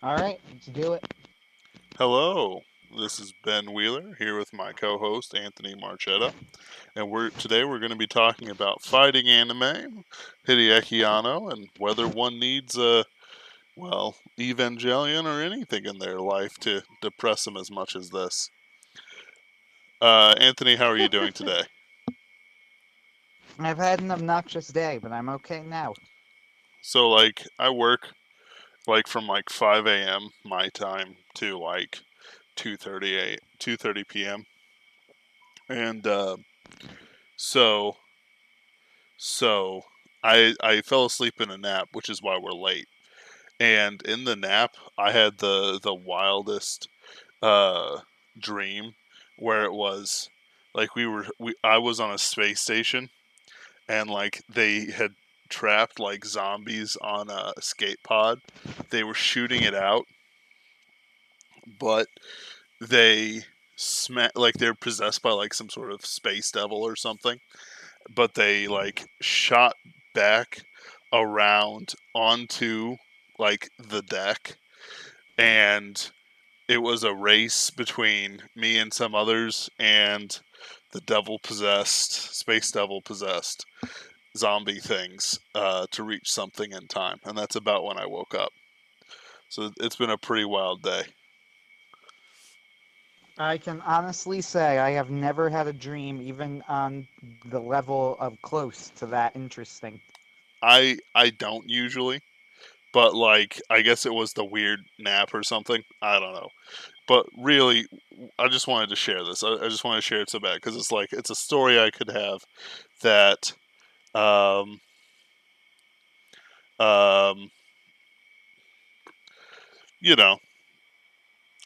All right, let's do it. Hello, this is Ben Wheeler here with my co-host Anthony Marchetta, and we're going to be talking about fighting anime, Hideaki Anno, and whether one needs Evangelion or anything in their life to depress them as much as this. Anthony, how are you doing today? I've had an obnoxious day, but I'm okay now. So, I work from 5 a.m. my time to 2:30 p.m. and so So I fell asleep in a nap, which is why we're late. And in the nap, I had the wildest uh, dream where it was like I was on a space station and like they had trapped like zombies on a escape pod. They were shooting it out, but they they're possessed by like some sort of space devil or something, but they like shot back around onto like the deck, and it was a race between me and some others and the devil possessed space devil possessed zombie things to reach something in time, and that's about when I woke up. So it's been a pretty wild day. I can honestly say I have never had a dream even on the level of close to that interesting. I don't usually, but like I guess it was the weird nap or something. I don't know. But really, I just wanted to share this. I just want to share it so bad because it's a story I could have that um, um, you know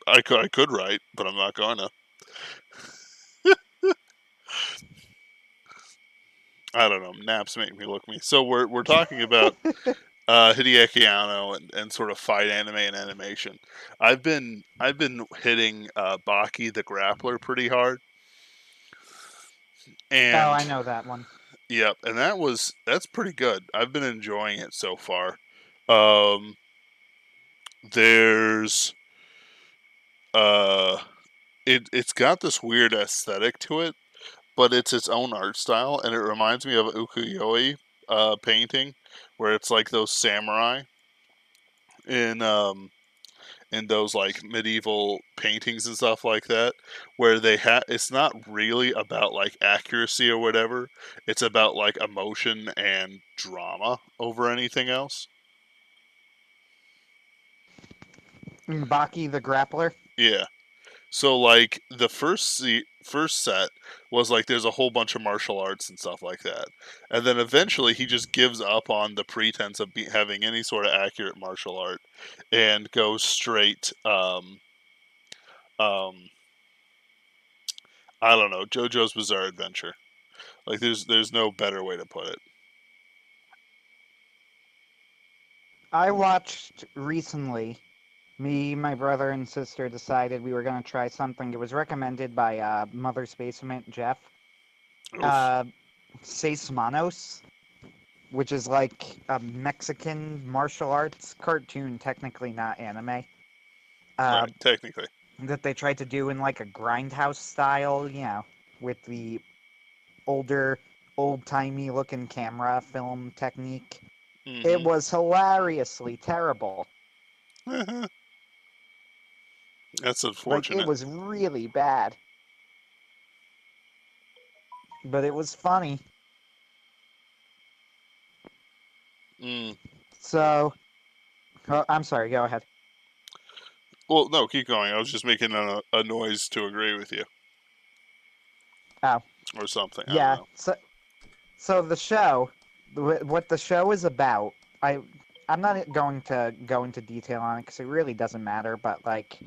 I could write, but I'm not going to. I don't know. Naps make me look me. So we're talking about Hideaki Anno and sort of fight anime and animation. I've been hitting Baki the Grappler pretty hard, Oh, I and know that one. yep, and that's pretty good. I've been enjoying it so far. Um, there's uh, it's got this weird aesthetic to it, but it's its own art style, and it reminds me of ukiyo-e painting, where it's like those samurai in in those like medieval paintings and stuff like that, where it's not really about like accuracy or whatever. It's about like emotion and drama over anything else. Baki the Grappler. Yeah. So like the first set was like there's a whole bunch of martial arts and stuff like that, and then eventually he just gives up on the pretense of having any sort of accurate martial art, and goes straight. Um, I don't know, JoJo's Bizarre Adventure. Like there's no better way to put it. I watched recently. Me, my brother, and sister decided we were going to try something. It was recommended by Mother's Basement Jeff. Oof. Uh, Seis Manos, which is like a Mexican martial arts cartoon, technically not anime, uh, Right, technically. that they tried to do in like a grindhouse style, with the older, old timey looking camera film technique. It Mm-hmm. was hilariously terrible. That's Like, it unfortunate. was really bad, but it was funny. Mm. So, I'm sorry, go ahead. Well, no, keep going. I was just making a noise to agree with you Oh, or something. I don't yeah. know. So the show, what the show is about, I'm not going to go into detail on it because it really doesn't matter. But like,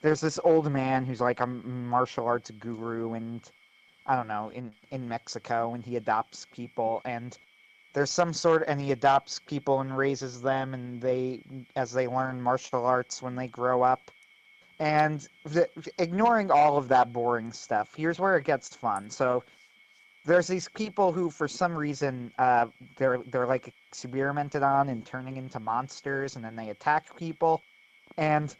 there's this old man who's like a martial arts guru, and I don't know, in Mexico, and he adopts people, and there's some sort, and he adopts people and raises them, and as they learn martial arts when they grow up. And ignoring all of that boring stuff, here's where it gets fun. So there's these people who, for some reason, they're like experimented on and turning into monsters, and then they attack people. And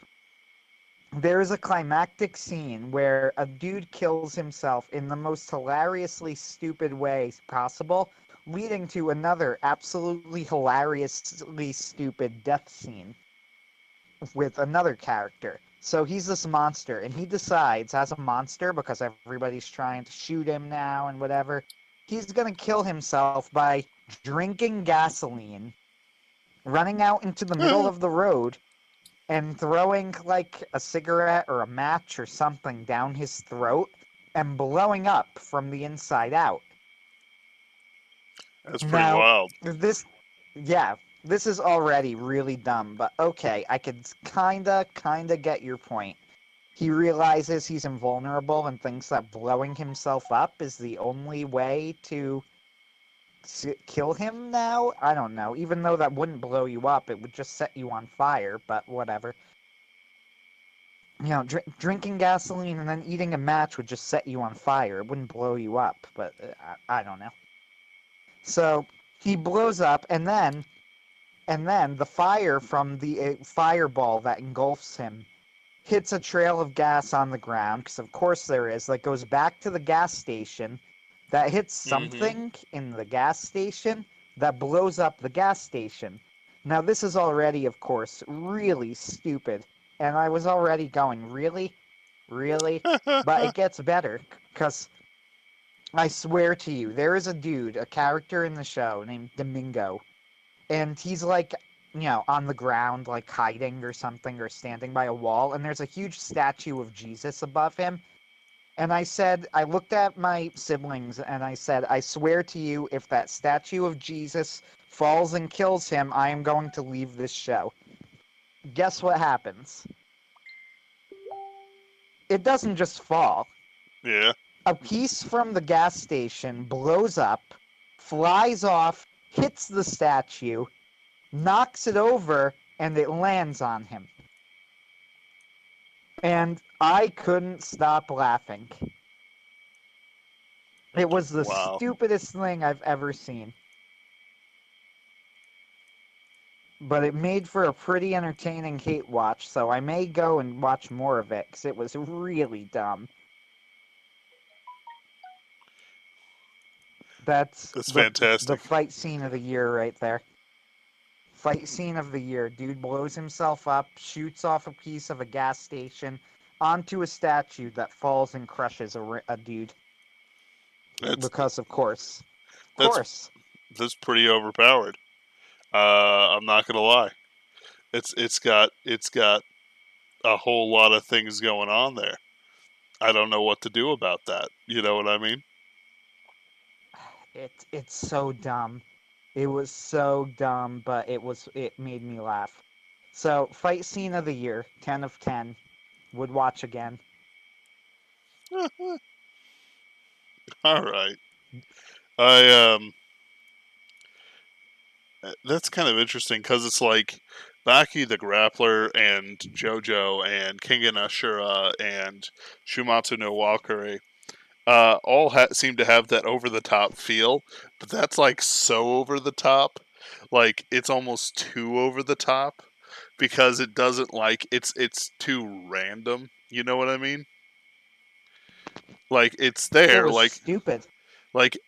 there is a climactic scene where a dude kills himself in the most hilariously stupid way possible, leading to another absolutely hilariously stupid death scene with another character. So he's this monster, and he decides, as a monster, because everybody's trying to shoot him now and whatever, he's gonna kill himself by drinking gasoline, running out into the middle of the road, and throwing like a cigarette or a match or something down his throat and blowing up from the inside out. That's pretty Now, wild. this, yeah, this is already really dumb, but okay, I could kinda get your point. He realizes he's invulnerable and thinks that blowing himself up is the only way to kill him now? I don't know. Even though that wouldn't blow you up, it would just set you on fire, but whatever. You know, drinking gasoline and then eating a match would just set you on fire. It wouldn't blow you up, but I don't know. So he blows up, and then the fire from the fireball that engulfs him hits a trail of gas on the ground, because of course there is, that goes back to the gas station, that hits Mm-hmm. something in the gas station that blows up the gas station. Now, this is already, of course, really stupid, and I was already going, really? Really? But it gets better, because I swear to you, there is a dude, a character in the show named Domingo, and he's like, you know, on the ground, like hiding or something, or standing by a wall, and there's a huge statue of Jesus above him. And I looked at my siblings and I said, I swear to you, if that statue of Jesus falls and kills him, I am going to leave this show. Guess what happens? It doesn't just fall. Yeah. A piece from the gas station blows up, flies off, hits the statue, knocks it over, and it lands on him. And I couldn't stop laughing. It was the Wow. stupidest thing I've ever seen. But it made for a pretty entertaining hate watch, so I may go and watch more of it, because it was really dumb. That's That's the fantastic. fight scene of the year right there. Fight scene of the year. Dude blows himself up, shoots off a piece of a gas station onto a statue that falls and crushes a dude. That's Because, of course. Of that's course. that's pretty overpowered. I'm not gonna lie. It's got a whole lot of things going on there. I don't know what to do about that. You know what I mean? It's so dumb. It was so dumb, but it made me laugh. So, fight scene of the year, 10 of 10. Would watch again. All right. I That's kind of interesting because it's like Baki the Grappler and JoJo and Kengan Ashura and Shumatsu no Walkure all seem to have that over the top feel, but that's like so over the top, like it's almost too over the top because it doesn't like it's too random. You know what I mean? Like it's It there, was stupid. like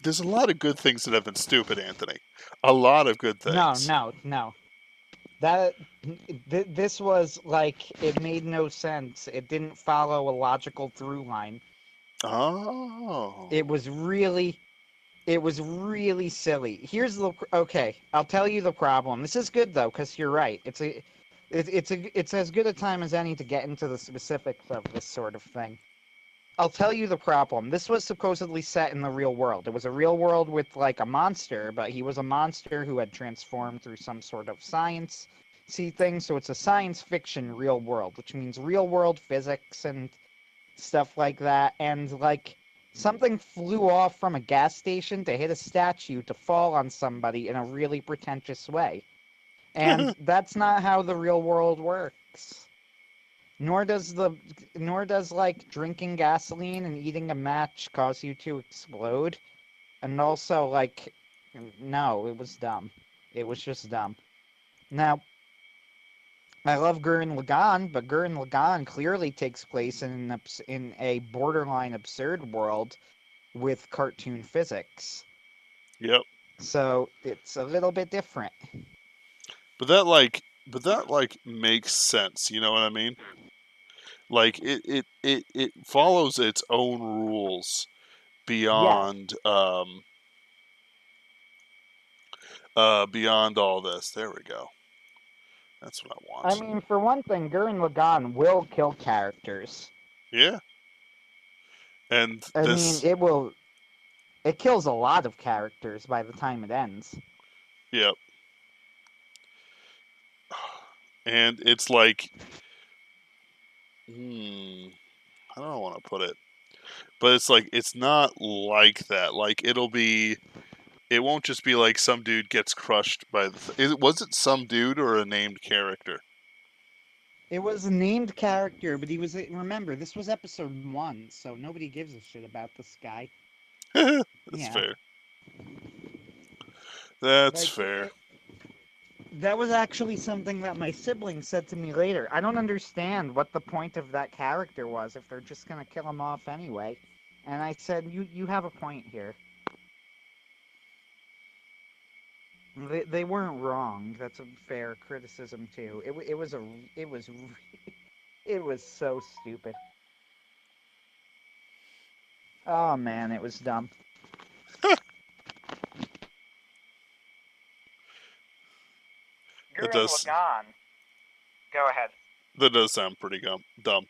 there's a lot of good things that have been stupid, Anthony. A lot of good No, things. no, no. That this was like it made no sense. It didn't follow a logical through line. Oh. It was really silly. Here's the okay. I'll tell you the problem. This is good though, because you're right. It's as good a time as any to get into the specifics of this sort of thing. I'll tell you the problem. This was supposedly set in the real world. It was a real world with like a monster, but he was a monster who had transformed through some sort of science see thing. So it's a science fiction real world, which means real world physics and stuff like that. And like something flew off from a gas station to hit a statue to fall on somebody in a really pretentious way. And that's not how the real world works. Nor does like drinking gasoline and eating a match cause you to explode. And also like no, it was dumb. It was just dumb. Now, I love Gurren Lagann, but Gurren Lagann clearly takes place in a borderline absurd world with cartoon physics. Yep. So it's a little bit different. But that like makes sense. You know what I mean? Like it follows its own rules Yes. beyond beyond all this. There we go. That's what I I want. mean, for one thing, Gurren Lagann will kill characters. Yeah. And I mean, this, it kills a lot of characters by the time it ends. yep. And it's like, I don't want to put it, but it's like it's not like that. Like it won't just be like some dude gets crushed by the. Was it some dude or a named character? It was a named character, but he was. Remember, this was episode 1, so nobody gives a shit about this guy. That's Yeah. fair. That's Like, fair. that was actually something that my sibling said to me later. I don't understand what the point of that character was if they're just gonna kill him off anyway. And I said, you have a point here. They weren't wrong. That's a fair criticism too. It was so stupid. Oh man, it was dumb. That Gurren does Lagann. Go ahead. that does sound pretty dumb.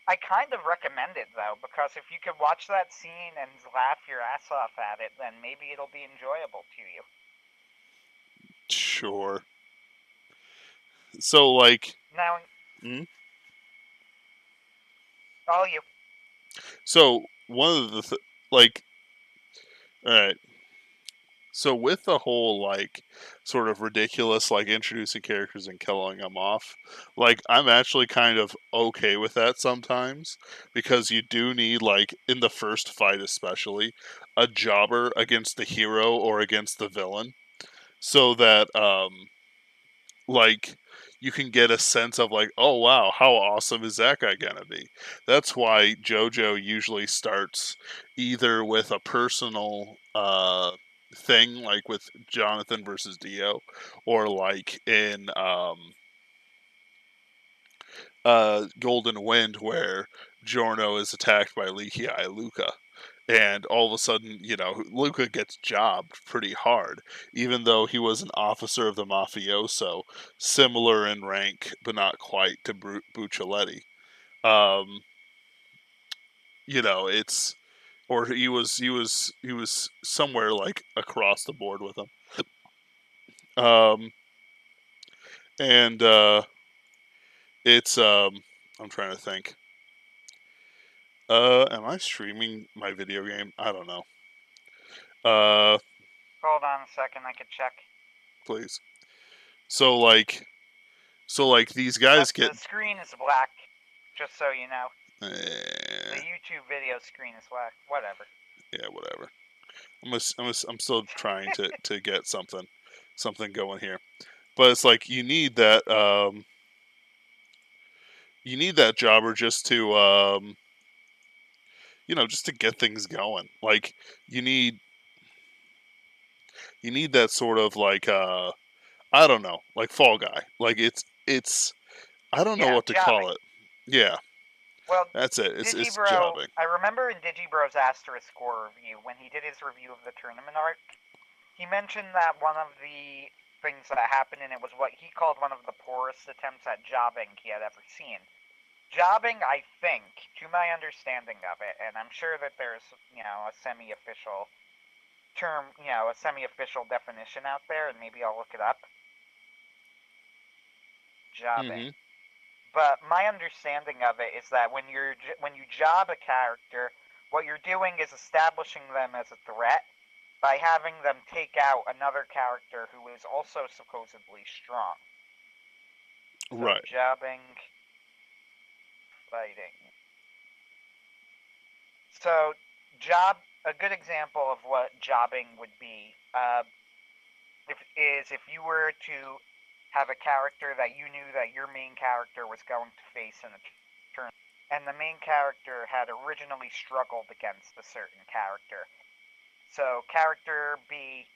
I kind of recommend it though, because if you could watch that scene and laugh your ass off at it, then maybe it'll be enjoyable to you. Sure. So like, Now, hmm? all you. So one of the like, all right. So with the whole like sort of ridiculous like introducing characters and killing them off, like I'm actually kind of okay with that sometimes because you do need like in the first fight especially a jobber against the hero or against the villain so that like you can get a sense of like, oh wow, how awesome is that guy gonna be? That's why JoJo usually starts either with a personal thing, like with Jonathan versus Dio, or like in Golden Wind where Giorno is attacked by Lihi Luca. And all of a sudden, you know, Luca gets jobbed pretty hard, even though he was an officer of the mafioso, similar in rank but not quite to Buccioletti. Um, you know, it's or he was somewhere like across the board with him. Um, and it's I'm trying to think. Am I streaming my video game? I don't know. Uh, Hold on a second, I could check. please. So like these guys get The screen is black, just so you know. The eh, YouTube video screen is black. Whatever. yeah, whatever. I'm still trying to get something going here, but it's like you need that jobber just to just to get things going. Like you need you need that sort of like I don't know, like Fall Guy. Like it's I don't know Yeah, what to jobbing. call it. Yeah, Well, that's it. It's Digibro, jobbing. I remember in Digibro's Asterisk Score review, when he did his review of the tournament arc, he mentioned that one of the things that happened in it was what he called one of the poorest attempts at jobbing he had ever seen. Jobbing, I think, to my understanding of it, and I'm sure that there's, a semi-official term, a semi-official definition out there, and maybe I'll look it up. Jobbing. Mm-hmm. But my understanding of it is that when you job a character, what you're doing is establishing them as a threat by having them take out another character who is also supposedly strong. So Right. jobbing, fighting. So a good example of what jobbing would be, if you were to have a character that you knew that your main character was going to face in a tournament, and the main character had originally struggled against a certain character. So character B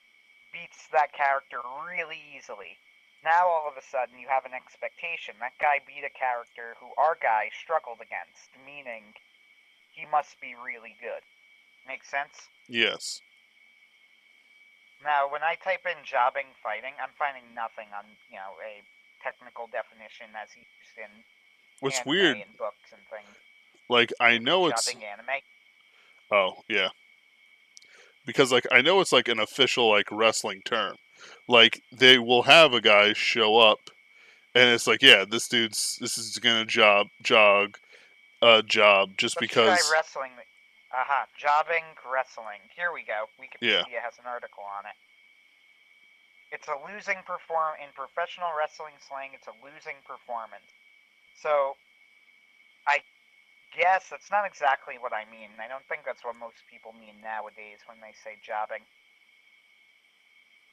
beats that character really easily. Now all of a sudden you have an expectation. That guy beat a character who our guy struggled against, meaning he must be really good. Makes sense? Yes. Now, when I type in jobbing fighting, I'm finding nothing on, a technical definition as used in What's anime weird, and books and things. like, I Maybe know it's. jobbing anime. Oh, yeah. Because, like, I know it's, like, an official, like, wrestling term. Like, they will have a guy show up, and it's like, yeah, this is gonna job just Let's try because. wrestling. Aha, jobbing wrestling. Here we go. Yeah. Wikipedia has an article on it. It's a losing perform in professional wrestling slang. It's a losing performance. So I guess that's not exactly what I mean. I don't think that's what most people mean nowadays when they say jobbing.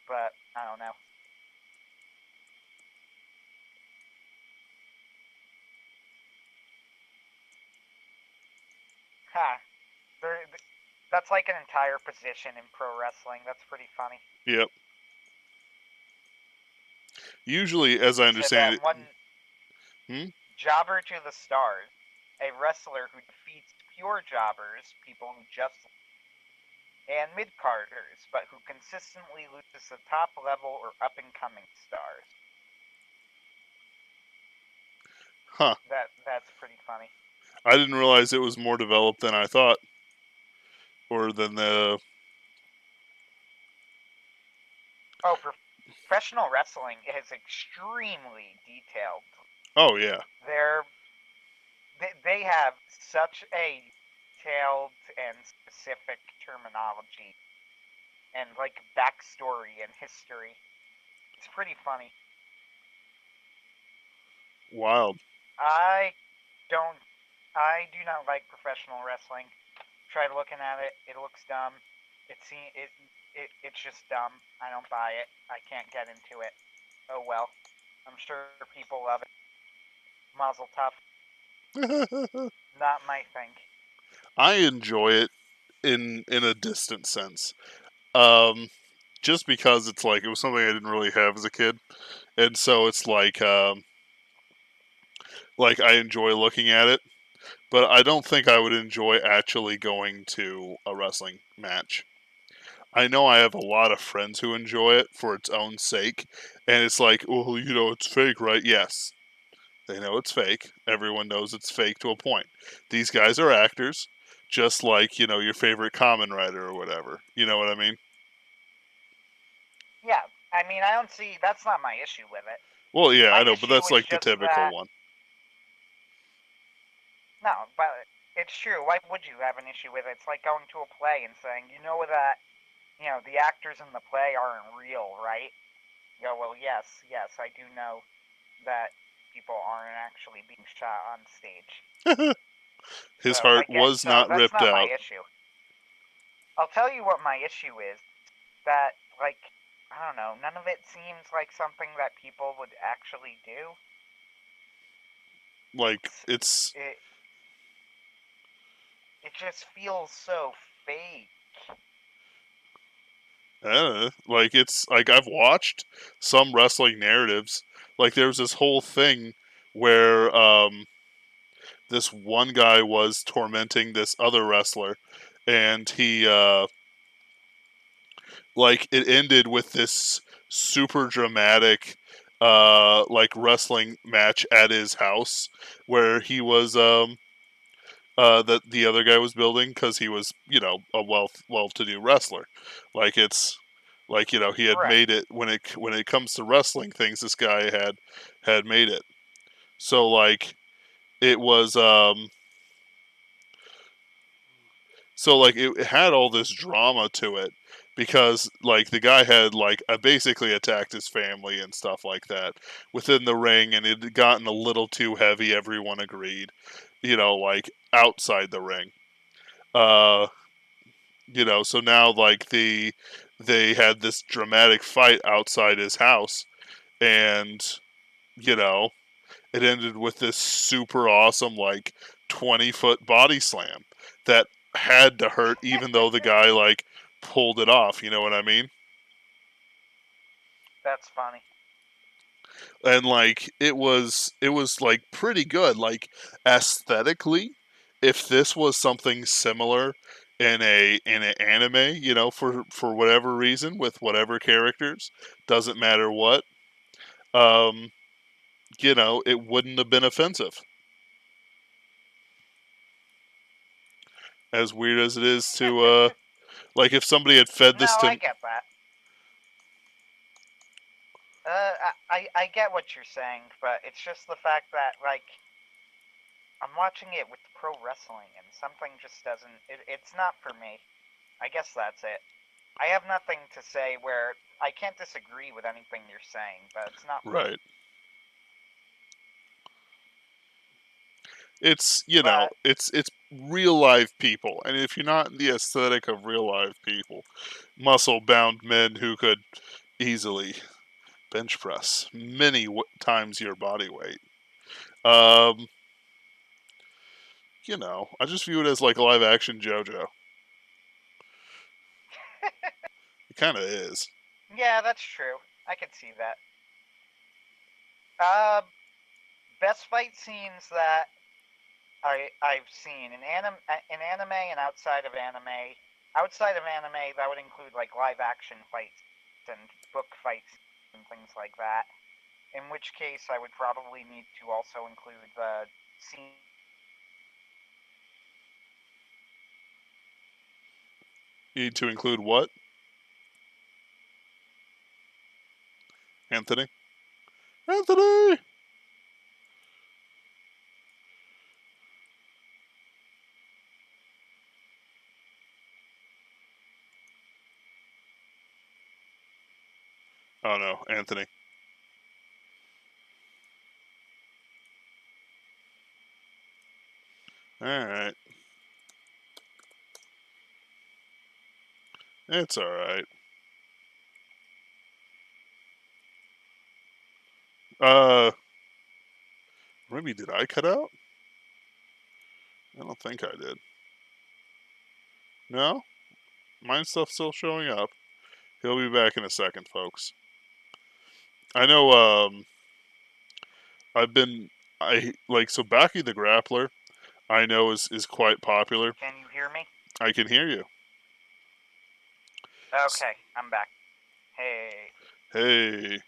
But I don't know. Ha. There, that's like an entire position in pro wrestling. That's pretty funny. Yep. Usually, as I To understand them, it. one Hmm? jobber to the stars, a wrestler who defeats pure jobbers, people who just and mid-carders, but who consistently loses the top level or up-and-coming stars. Huh. That's pretty funny. I didn't realize it was more developed than I thought. Or than the. Oh, professional wrestling is extremely detailed. Oh, yeah. They have such a detailed and specific terminology and like backstory and history. It's pretty funny. Wild. I don't. I do not like professional wrestling. Tried looking at it. It looks dumb. It's just dumb. I don't buy it. I can't get into it. Oh well. I'm sure people love it. Mazel tov. Not my thing. I enjoy it in a distant sense. Um, just because it's like it was something I didn't really have as a kid, and so it's like I enjoy looking at it, but I don't think I would enjoy actually going to a wrestling match. I know I have a lot of friends who enjoy it for its own sake, and it's like, well, it's fake, right? Yes, they know it's fake. Everyone knows it's fake to a point. These guys are actors, just like, your favorite Kamen Rider or whatever. You know what I mean? Yeah, I mean, I don't see. That's not my issue with it. Well, yeah, My I know, but issue that's is like the just typical that. one. No, but it's true. Why would you have an issue with it? It's like going to a play and saying, that, the actors in the play aren't real, right? You go, well, yes, I do know that people aren't actually being shot on stage. His So I heart get. was So not that's ripped not my out. issue. I'll tell you what my issue is. That like I don't know. None of it seems like something that people would actually do. Like, it's. It it just feels so fake. Like, it's like I've watched some wrestling narratives. Like, there was this whole thing where this one guy was tormenting this other wrestler, and he like it ended with this super dramatic like wrestling match at his house where he was that the other guy was building because he was a well-to-do wrestler. Like, it's like, he had Right. made it when it comes to wrestling things. This guy had made it. So, like, it was so, like, it had all this drama to it because, like, the guy had, like, basically attacked his family and stuff like that within the ring, and it had gotten a little too heavy. Everyone agreed, like, outside the ring. Uh, so now, like, they had this dramatic fight outside his house, and you know, it ended with this super awesome, like 20-foot body slam that had to hurt, even though the guy like pulled it off. You know what I mean? That's funny. And like it was like pretty good, like aesthetically. If this was something similar in an anime, for whatever reason with whatever characters, doesn't matter what, um, it wouldn't have been offensive. As weird as it is to like if somebody had fed No, this I to get that. I get what you're saying, but it's just the fact that, like, I'm watching it with pro wrestling and something just doesn't. It's not for me. I guess that's it. I have nothing to say where I can't disagree with anything you're saying, but it's not for me. right. It's But it's real live people, and if you're not in the aesthetic of real live people, muscle bound men who could easily bench press many times your body weight. Um, I just view it as like live action JoJo. It kind of is. yeah, that's true. I can see that. Uh, best fight scenes that I've seen in anime and outside of anime. Outside of anime, that would include like live action fights and book fights and things like that. In which case, I would probably need to also include the scene. You need to include what, Anthony? Anthony. Oh no, Anthony. All right, it's all right. Uh, maybe did I cut out? I don't think I did. No, mine stuff's still showing up. He'll be back in a second, folks. I know. I've been. I like so Baki the Grappler. I know is quite popular. Can you hear me? I can hear you. Okay, I'm back. Hey. Hey.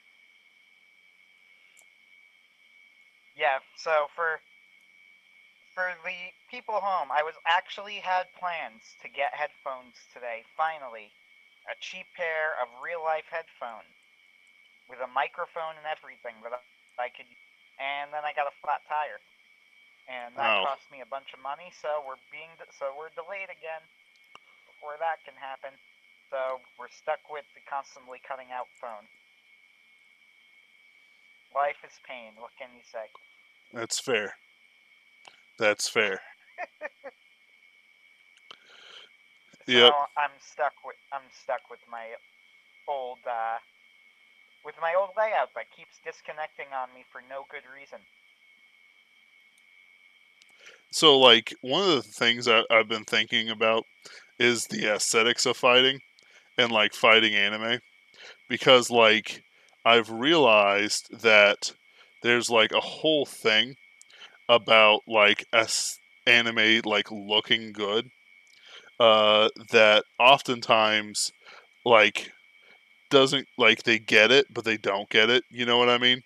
Yeah, so for the people home, I was actually had plans to get headphones today, finally. A cheap pair of real life headphones with a microphone and everything that I could use. And then I got a flat tire. And that Oh, cost me a bunch of money, so we're delayed again before that can happen. So we're stuck with the constantly cutting out phone. Life is pain. What can you say? that's fair. That's fair. So Yep. I'm stuck with my old layout that keeps disconnecting on me for no good reason. So like one of the things I've been thinking about is the aesthetics of fighting and like fighting anime, because like I've realized that there's like a whole thing about like anime like looking good, that oftentimes like doesn't, like they get it but they don't get it, you know what I mean?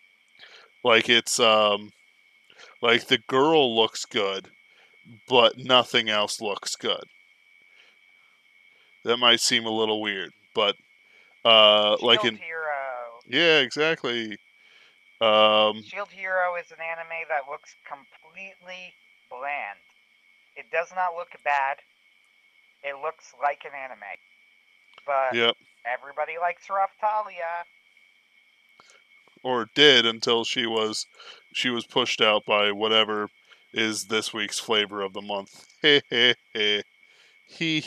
Like it's like the girl looks good but nothing else looks good. That might seem a little weird, but like Shield in Hero. yeah, exactly. um Shield Hero is an anime that looks completely bland. It does not look bad. It looks like an anime. But yep. everybody likes Raftalia. Or did, until she was pushed out by whatever is this week's flavor of the month. He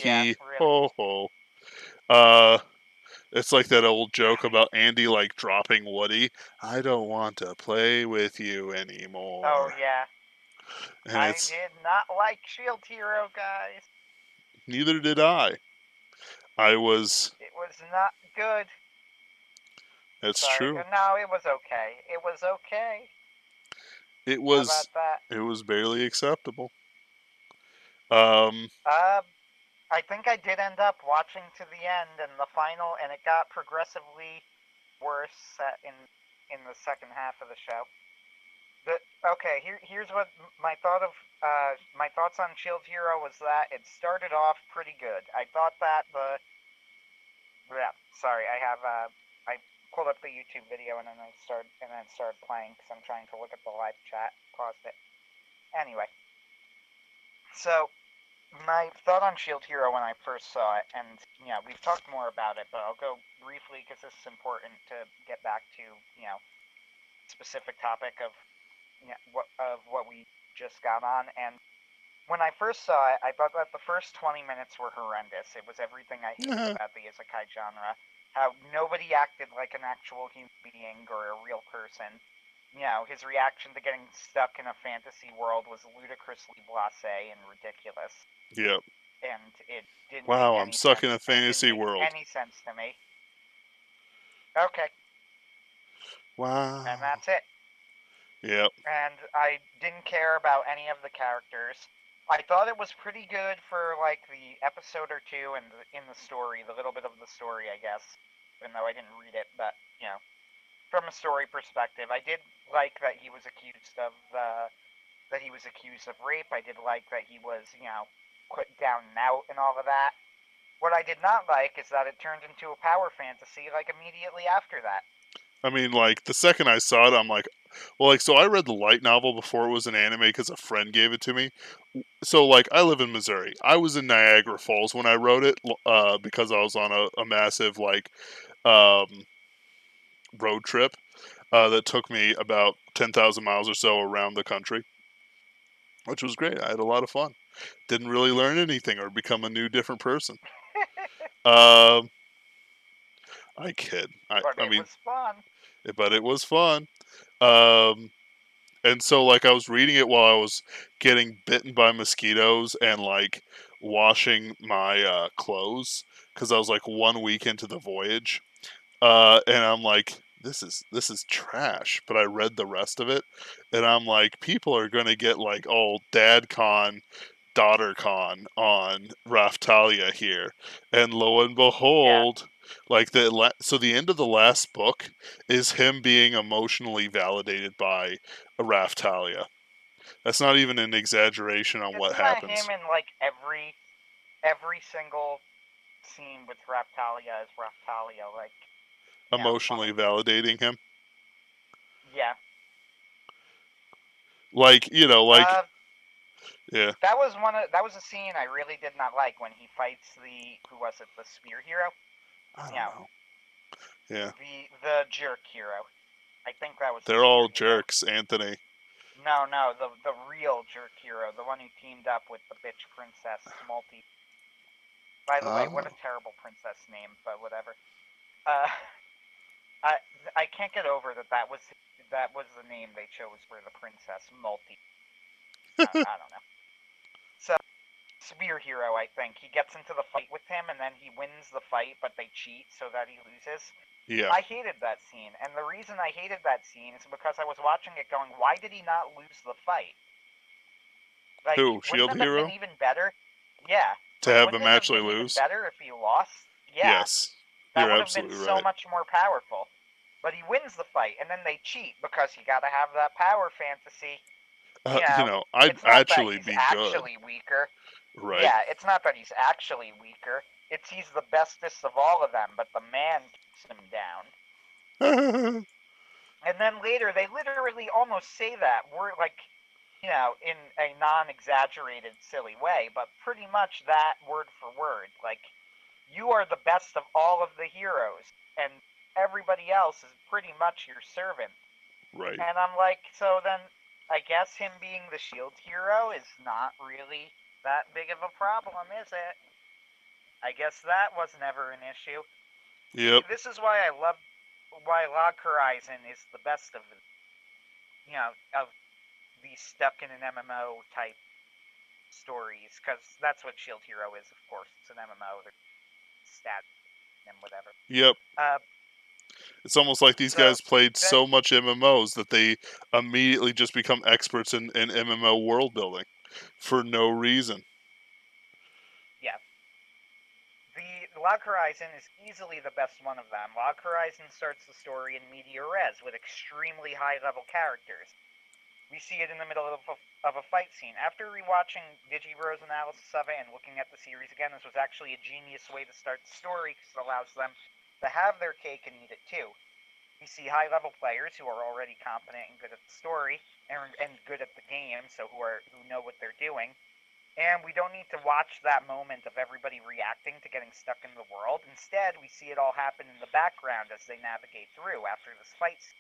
Yeah, he really. ho ho. Uh, It's like that old joke about Andy like dropping Woody. I don't want to play with you anymore. Oh yeah, And I it's did not like Shield Hero, guys. neither did I. I was. It was not good. It's Sorry, true. no, it was okay. It was okay. It How was. about that? It was barely acceptable. Um. I think I did end up watching to the end and the final, and it got progressively worse in the second half of the show. Okay, here's what my my thoughts on Shield Hero was that it started off pretty good. I thought that sorry, I pulled up the YouTube video and then started playing because I'm trying to look at the live chat. Paused it. Anyway, so my thought on Shield Hero when I first saw it, and yeah, we've talked more about it, but I'll go briefly because this is important to get back to specific topic of what we just got on. And when I first saw it, I thought that the first 20 minutes were horrendous. It was everything I hated about the isekai genre. How nobody acted like an actual human being or a real person. His reaction to getting stuck in a fantasy world was ludicrously blasé and ridiculous. Yep. And it didn't make Wow, I'm any stuck sense. in a fantasy world. Any sense to me. Okay. Wow. And that's it. Yep. And I didn't care about any of the characters. I thought it was pretty good for like the episode or two and in the story, the little bit of the story, I guess. Even though I didn't read it, but from a story perspective, I did like that he was accused of rape. I did like that he was put down and out and all of that. What I did not like is that it turned into a power fantasy like immediately after that. I mean, like the second I saw it, I'm like, well, like so I read the light novel before it was an anime because a friend gave it to me. So like I live in Missouri. I was in Niagara Falls when I wrote it because I was on a massive like um, road trip that took me about 10,000 miles or so around the country, which was great. I had a lot of fun. Didn't really learn anything or become a new different person. Um, I kid. But I it mean, was fun. but it was fun. Um, and so like I was reading it while I was getting bitten by mosquitoes and like washing my clothes because I was like 1 week into the voyage, and I'm like, this is trash. But I read the rest of it, and I'm like, people are gonna get like all dad con, daughter con on Raftalia here, and lo and behold. Like so the end of the last book is him being emotionally validated by Raftalia. That's not even an exaggeration on what Isn't that happens. him in like every single scene with Raptalia is Raptalia like Emotionally validating him. yeah. Like, like, Uh, yeah. that was a scene I really did not like when he fights the who was it, the spear hero? I don't Yeah, know. Yeah. the jerk hero. I think that was the They're spear all hero. jerks, Anthony. No, the real jerk hero, the one who teamed up with the bitch princess Multi. By the way, what a terrible princess name, but whatever. Uh, I I can't get over that was the name they chose for the princess Multi. I don't know. So Spear Hero, I think he gets into the fight with him, and then he wins the fight, but they cheat so that he loses. Yeah. I hated that scene, and the reason I hated that scene is because I was watching it going, why did he not lose the fight? Like, Who? wouldn't Shield it have been Hero? even better? Yeah. To have Wouldn't him it have actually been even lose? better if he lost? Yeah. Yes. That You're would have been absolutely so right. much more powerful. But he wins the fight, and then they cheat because you gotta have that power fantasy. I'd It's not that actually he's be good. actually weaker. Right. Yeah, it's not that he's actually weaker. It's he's the bestest of all of them, but the man keeps him down. And then later, they literally almost say that. We're like, in a non exaggerated, silly way, but pretty much that word for word. Like, you are the best of all of the heroes, and everybody else is pretty much your servant. Right. And I'm like, so then I guess him being the shield hero is not really that big of a problem, is it? I guess that was never an issue. Yep. This is why I love why Log Horizon is the best of of these stuck in an MMO type stories, because that's what Shield Hero is. Of course, it's an MMO. There's stats and whatever. Yep. Uh, It's almost like these so guys played that so much MMOs that they immediately just become experts in MMO world building for no reason. yeah, the Log Horizon is easily the best one of them. Log Horizon starts the story in media res with extremely high level characters. We see it in the middle of a fight scene. After rewatching Digibro's analysis of it and looking at the series again, this was actually a genius way to start the story because it allows them to have their cake and eat it too. We see high level players who are already competent and good at the story and good at the game, so who know what they're doing. And we don't need to watch that moment of everybody reacting to getting stuck in the world. Instead, we see it all happen in the background as they navigate through after this fight scene.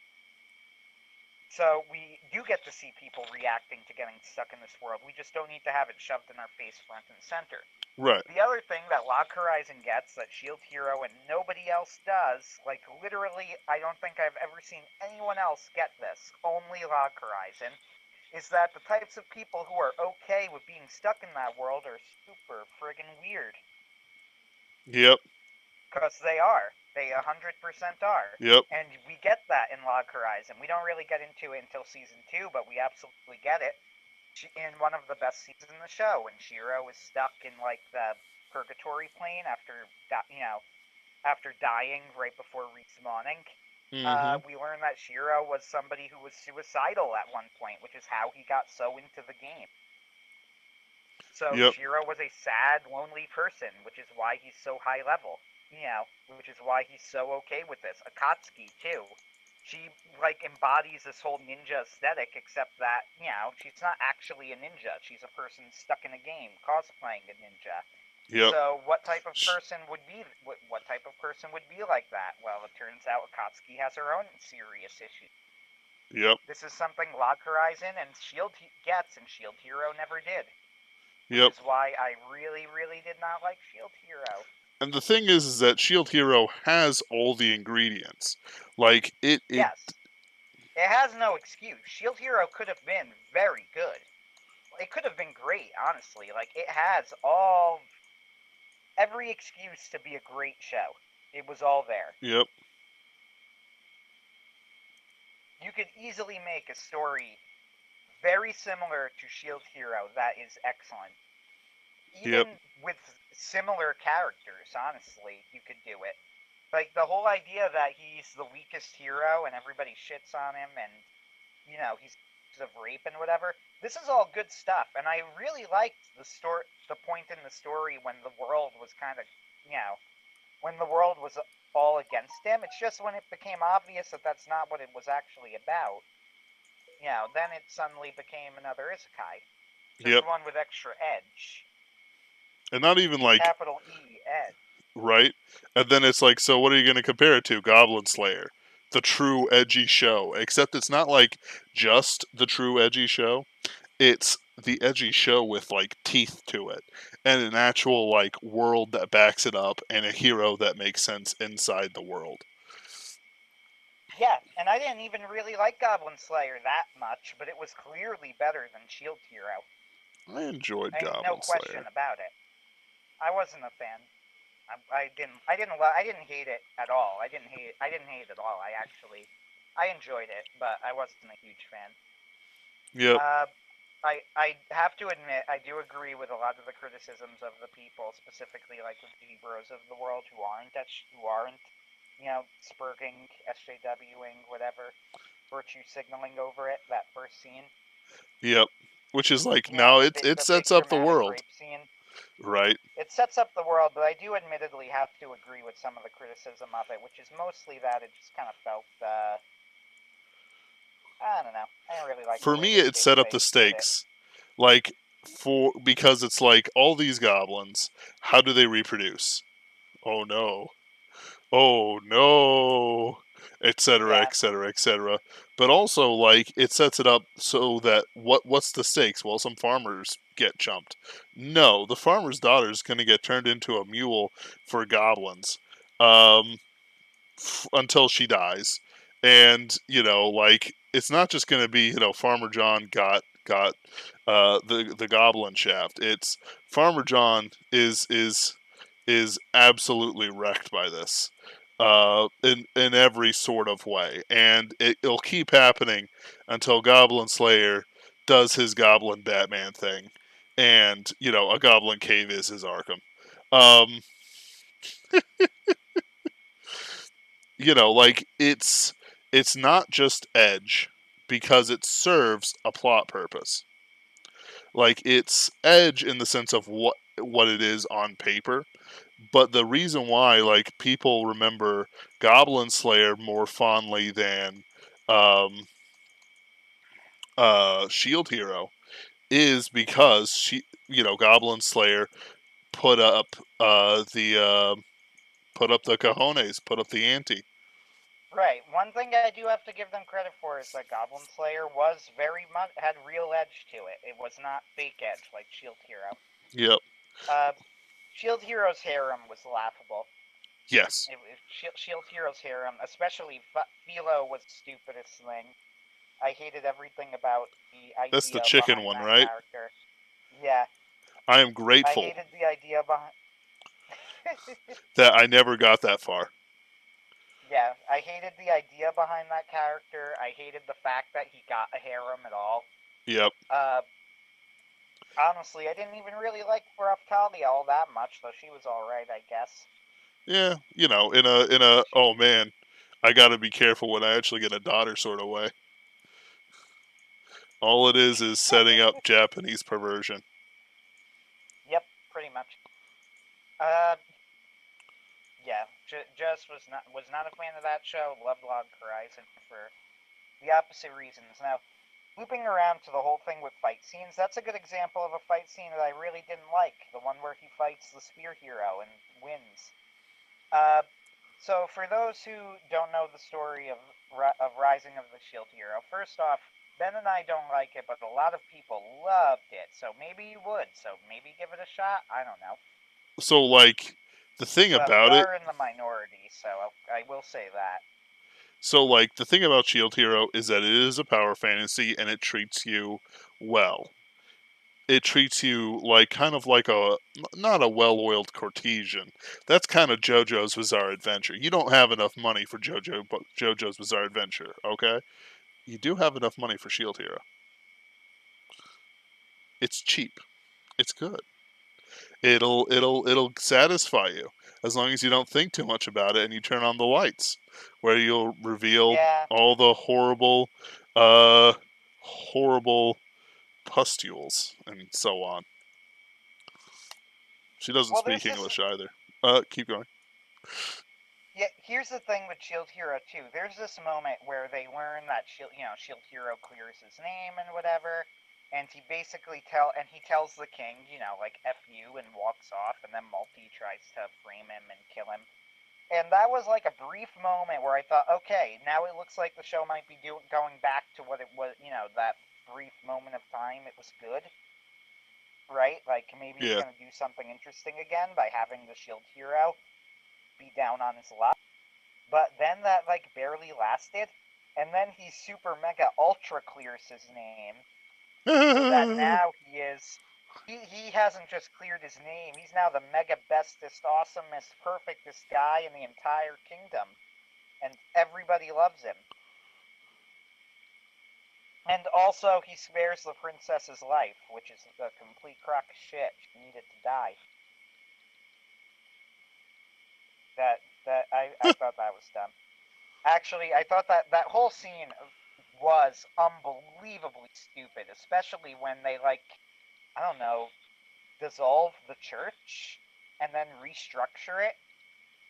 So we do get to see people reacting to getting stuck in this world. We just don't need to have it shoved in our face front and center. Right. The other thing that Log Horizon gets that Shield Hero and nobody else does, like literally, I don't think I've ever seen anyone else get this, only Log Horizon, is that the types of people who are okay with being stuck in that world are super friggin' weird. Yep. Because they are. They 100% are. Yep. And we get that in Log Horizon. We don't really get into it until season 2, but we absolutely get it in one of the best scenes in the show when Shiro is stuck in like the purgatory plane after dying right before respawning. Mm-hmm. We learn that Shiro was somebody who was suicidal at one point, which is how he got so into the game. So Yep. Shiro was a sad, lonely person, which is why he's so high level. Which is why he's so okay with this. Akatsuki too. She like embodies this whole ninja aesthetic, except that she's not actually a ninja. She's a person stuck in a game cosplaying a ninja. Yep. So what type of person would be what type of person would be like that? Well, it turns out Akatsuki has her own serious issues. Yep. This is something Log Horizon and Shield gets, and Shield Hero never did. Which Yep. is why I really, really did not like Shield Hero. And the thing is that Shield Hero has all the ingredients. Like it Yes. It has no excuse. Shield Hero could have been very good. It could have been great, honestly. Like, it has every excuse to be a great show. It was all there. Yep. You could easily make a story very similar to Shield Hero that is excellent. Yep. Even with similar characters, honestly, you could do it. Like, the whole idea that he's the weakest hero and everybody shits on him and, he's of rape and whatever. This is all good stuff, and I really liked the point in the story when the world was kind of, when the world was all against him. It's just when it became obvious that that's not what it was actually about, then it suddenly became another isekai. Just Yep. one with extra edge. And not even like Capital E, edge. right. And then it's like, so what are you going to compare it to? Goblin Slayer, the true edgy show. Except it's not like just the true edgy show. It's the edgy show with like teeth to it and an actual like world that backs it up and a hero that makes sense inside the world. Yeah, and I didn't even really like Goblin Slayer that much, but it was clearly better than Shield Hero. I enjoyed No Goblin question Slayer. about it. I wasn't a fan. I didn't hate it at all. I didn't hate it at all. I enjoyed it, but I wasn't a huge fan. Yep. I have to admit I do agree with a lot of the criticisms of the people, specifically like the G-Bros of the world who aren't spurging, SJWing, whatever, virtue signaling over it. That first scene. Yep. Which is like Yeah, no, the it the sets big up the dramatic world. rape scene. Right. It sets up the world, but I do admittedly have to agree with some of the criticism of it, which is mostly that it just kind of felt, I don't know. I didn't really like the For way me it set up the they did it. stakes. Like because it's like all these goblins, how do they reproduce? Oh no. Oh no, etc., Yeah, etc., etc. But also, like, it sets it up so that what's the stakes? Well, some farmers get jumped. No, the farmer's daughter is going to get turned into a mule for goblins. Um, until she dies. And like it's not just going to be Farmer John got the goblin shaft. It's Farmer John is absolutely wrecked by this, in every sort of way, and it'll keep happening until Goblin Slayer does his Goblin Batman thing, and a Goblin Cave is his Arkham. Um, like it's not just edge because it serves a plot purpose. Like it's edge in the sense of what it is on paper, but the reason why like people remember Goblin Slayer more fondly than um, Shield Hero is because Goblin Slayer put up the put up the cojones, put up the ante. Right. One thing I do have to give them credit for is that Goblin Slayer was very much had real edge to it. It was not fake edge like Shield Hero. Yep. Uh, Shield Hero's harem was laughable. Yes. Shield Hero's harem, especially Philo, was the stupidest thing. I hated everything about the That's the idea chicken behind one, that right? character. Yeah, I am I grateful hated the idea behind. that I never got that far. Yeah, I hated the idea behind that character. I hated the fact that he got a harem at all. Yep. Uh, Honestly, I didn't even really like Talia all that much, though she was alright, I guess. Yeah, in a oh man, I got to be careful when I actually get a daughter sort of way. All it is setting up Japanese perversion. Yep, pretty much. Uh, yeah, just was not a fan of that show. Loved Log Horizon for the opposite reasons. Now, looping around to the whole thing with fight scenes, that's a good example of a fight scene that I really didn't like. The one where he fights the spear hero and wins. Uh, so for those who don't know the story of Rising of the Shield Hero, first off, Ben and I don't like it, but a lot of people loved it. So maybe you would. So maybe give it a shot. I don't know. So like the thing But we about it, are in the minority, so I will say that. so like the thing about Shield Hero is that it is a power fantasy and it treats you well. It treats you like kind of like a not a well-oiled courtesan. That's kind of JoJo's Bizarre Adventure. You don't have enough money for JoJo's Bizarre Adventure, okay? You do have enough money for Shield Hero. It's cheap. It's good. It'll satisfy you as long as you don't think too much about it and you turn on the lights, where you'll reveal Yeah. all the uh, horrible pustules and so on. She doesn't Well, speak there's this. English either. Keep going. Yeah, here's the thing with Shield Hero too. There's this moment where they learn that Shield Hero clears his name and whatever, and he tells the king, like F you and walks off, and then Multi tries to frame him and kill him. And that was like a brief moment where I thought, okay, now it looks like the show might be going back to what it was, that brief moment of time. It was good, right? Like maybe it's Yeah. going to do something interesting again by having the Shield Hero be down on his luck. But then that like barely lasted, and then he super mega ultra clears his name, so that now he hasn't just cleared his name, he's now the mega bestest, awesomest, perfectest guy in the entire kingdom, and everybody loves him. And also he spares the princess's life, which is a complete crock of shit. She needed to die. I thought that was dumb. Actually, I thought that whole scene was unbelievably stupid, especially when they I don't know, dissolve the church and then restructure it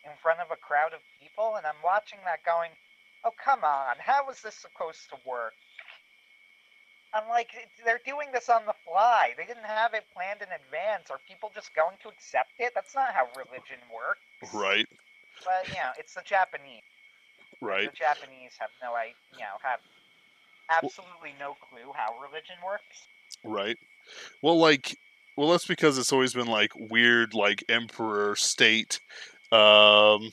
in front of a crowd of people, and I'm watching that going, "Oh, come on. How is this supposed to work?" I'm like, they're doing this on the fly. They didn't have it planned in advance. Are people just going to accept it? That's not how religion works. Right. But, it's the Japanese. And Right. the Japanese have have absolutely no clue how religion works. Right. Well, like, well, that's because it's always been like weird, like emperor state, um,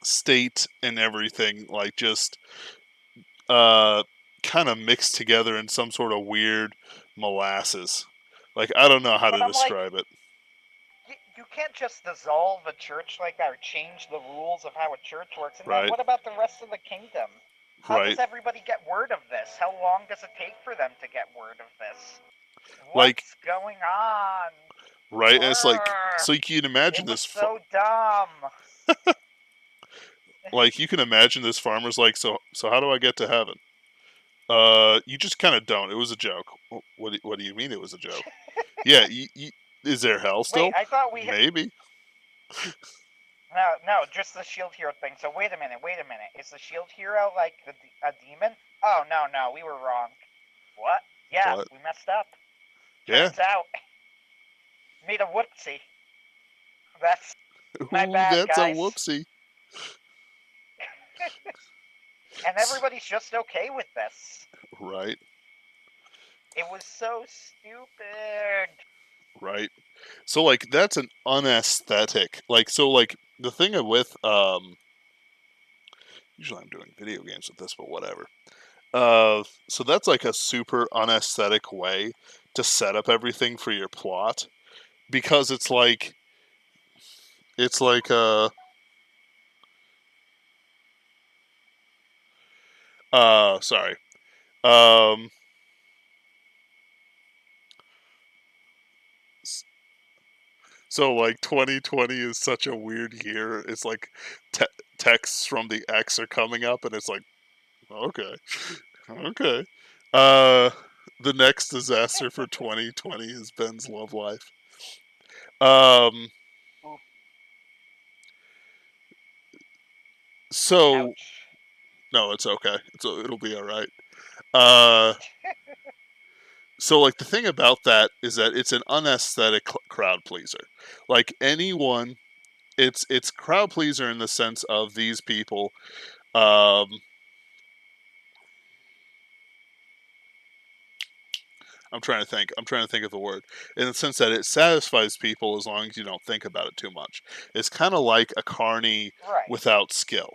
state and everything, like just kind of mixed together in some sort of weird molasses. Like I don't know how But to I'm like, describe it. you can't just dissolve a church like that or change the rules of how a church works. And then Right. what about the rest of the kingdom? How Right. does everybody get word of this? How long does it take for them to get word of this? Like What's going on? right, and it's like Brrr. so you can imagine It was this. so dumb. Like you can imagine this farmer's like, so how do I get to heaven? You just kind of don't. It was a joke. What do you mean it was a joke? Yeah, is there hell Wait, still? I thought we had... Maybe. No, just the shield hero thing. So wait a minute. Is the shield hero like a demon? Oh, no, we were wrong. What? Yeah, What? we messed up. Yeah. Turns out, made a whoopsie. That's my Ooh, bad, that's a guys. whoopsie. And everybody's just okay with this. Right. It was so stupid. Right. So like that's an unaesthetic. Like so like the thing with usually I'm doing video games with this, but whatever. So that's like a super unaesthetic way to set up everything for your plot because it's like sorry. Um so like 2020 is such a weird year. It's like texts from the X are coming up and it's like okay. Okay. Uh the next disaster for 2020 is Ben's love life. Um so Ouch. no, it's okay. It'll be all right. Uh so like the thing about that is that it's an unaesthetic crowd pleaser. Like anyone it's crowd pleaser in the sense of these people um I'm trying to think. I'm trying to think of the word in the sense that it satisfies people as long as you don't think about it too much. It's kind of like a carny Right. without skill.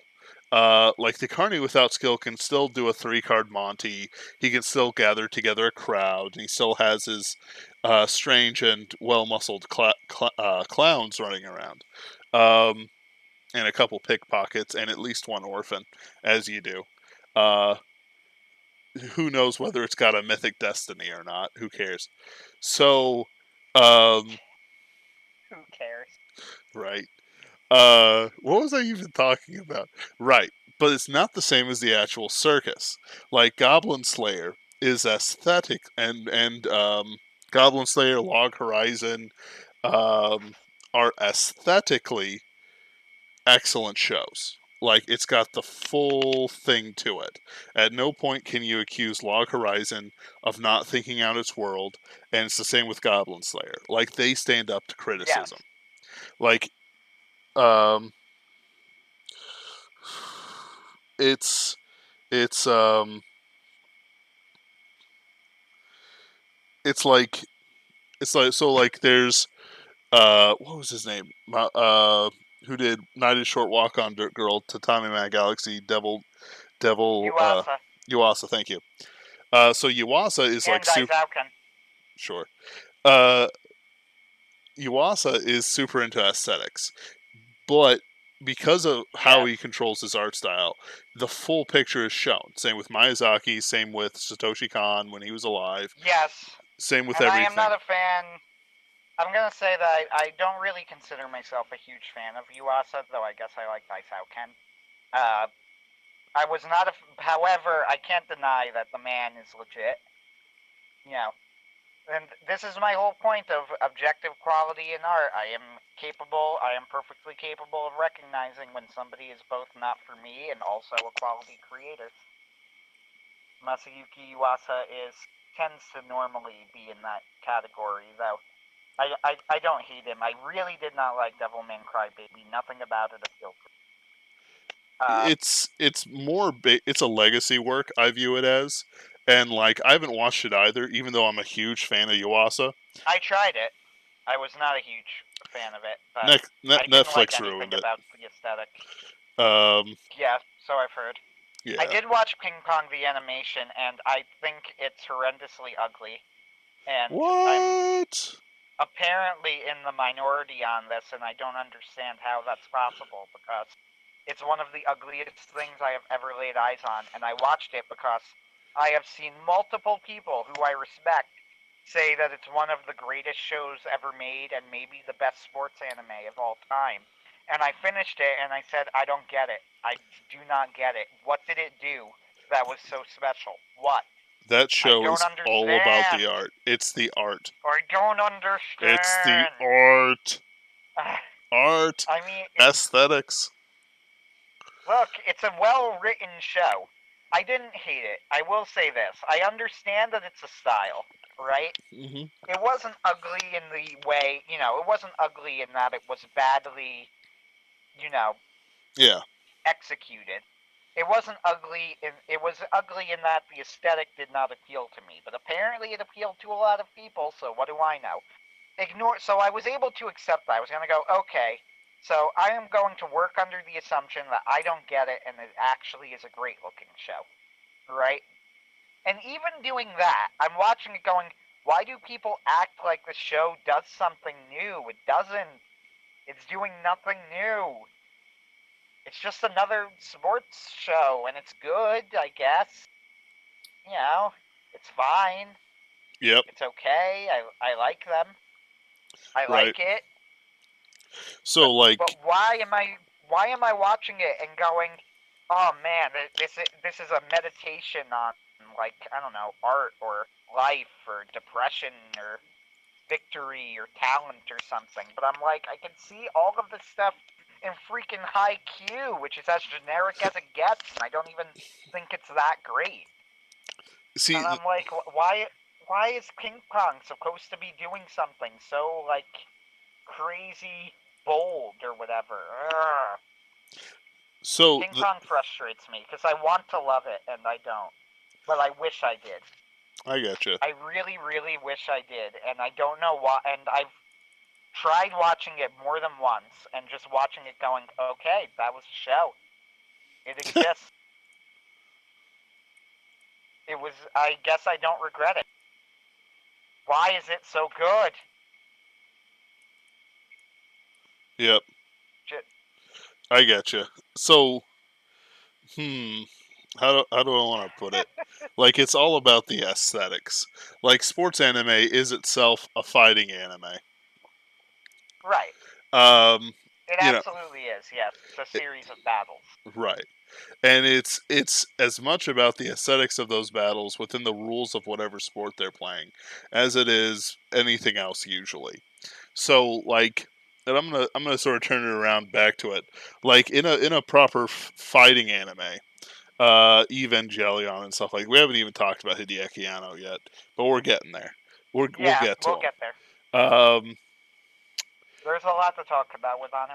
Like the carny without skill can still do a 3-card Monty. He can still gather together a crowd, and he still has his strange and well-muscled clowns running around, um, and a couple pickpockets, and at least one orphan, as you do. Uh, who knows whether it's got a mythic destiny or not? Who cares? So, um, Who cares? right. What was I even talking about? Right, but it's not the same as the actual circus. Like Goblin Slayer is aesthetic, and Goblin Slayer, Log Horizon, um, are aesthetically excellent shows. Like it's got the full thing to it. At no point can you accuse Log Horizon of not thinking out its world, and it's the same with Goblin Slayer. Like they stand up to Yes. criticism. Like um it's it's um it's like so like there's what was his name? Who did Night is Short Walk on Dirt Girl, Tatami Mad Galaxy, Devil Yuasa. Yuasa, thank you. So Yuasa is And like super Daizouken. sure. Uh Yuasa is super into aesthetics. But because of how Yes. he controls his art style, the full picture is shown. Same with Miyazaki, same with Satoshi Kon when he was alive, Yes. same with And I am everything. not a fan. I'm gonna say that I don't really consider myself a huge fan of Yuasa, though I guess I like Daisauken. Uh, I was not a. However, I can't deny that the man is legit. You know, and this is my whole point of objective quality in art. I am perfectly capable of recognizing when somebody is both not for me and also a quality creator. Masayuki Yuasa tends to normally be in that category, though. I don't hate him. I really did not like Devilman Crybaby. Nothing about it appealed to me. It's more it's a legacy work, I view it as, and like I haven't watched it either, even though I'm a huge fan of Yuasa. I tried it. I was not a huge fan of it, but I didn't like Netflix ruined anything it. about the aesthetic. Yeah, so I've heard. Yeah. I did watch Ping Pong the animation, and I think it's horrendously ugly. And I'm What? apparently in the minority on this, and I don't understand how that's possible because it's one of the ugliest things I have ever laid eyes on, and I watched it because I have seen multiple people who I respect say that it's one of the greatest shows ever made and maybe the best sports anime of all time. And I finished it and I said, I don't get it. I do not get it. What did it do that was so special? What? That I show don't is all about the understand. art. It's the art. I don't It's the understand. art. Art. I mean, Aesthetics. look, it's a well-written show. I didn't hate it. I will say this. I understand that it's a style, right? Hmm. It wasn't ugly in the way, it wasn't ugly in that it was badly, you know, Yeah. executed. It wasn't ugly it was ugly in that the aesthetic did not appeal to me, but apparently it appealed to a lot of people, so what do I know? So I was able to accept that. I was going to go, okay, so I am going to work under the assumption that I don't get it and it actually is a great looking show, right? And even doing that, I'm watching it going, why do people act like the show does something new? It doesn't. It's doing nothing new. It's just another sports show, and it's good, I guess. You know, it's fine. Yep. It's okay. I like them. I Right. like it. So, But like, why am I watching it and going, oh man, this is a meditation on, like, I don't know, art or life or depression or victory or talent or something. But I'm like, I can see all of this stuff in freaking high Q, which is as generic as it gets, and I don't even think it's that great. see, And I'm like, why is ping pong supposed to be doing something so, like, crazy bold or whatever? Ugh. so, Ping pong frustrates me because I want to love it and I don't. But I wish I did. I gotcha. I really, really wish I did, and I don't know why. And I've tried watching it more than once and just watching it going, okay, that was a show. It exists. It was, I guess I don't regret it. Why is it so good? Yep. Just, I gotcha. So, hmm. How do I want to put it? Like, it's all about the aesthetics. Like, sports anime is itself a fighting anime. right. Um, It you know, absolutely is, yes. It's a it, series of battles. right. And it's as much about the aesthetics of those battles within the rules of whatever sport they're playing as it is anything else usually. So like, and I'm gonna sort of turn it around back to it. Like in a proper fighting anime, Evangelion and stuff like. We haven't even talked about Hideaki Anno yet, but we're getting there. We'll Yeah, get to we'll get there. him. There's a lot to talk about with Anno.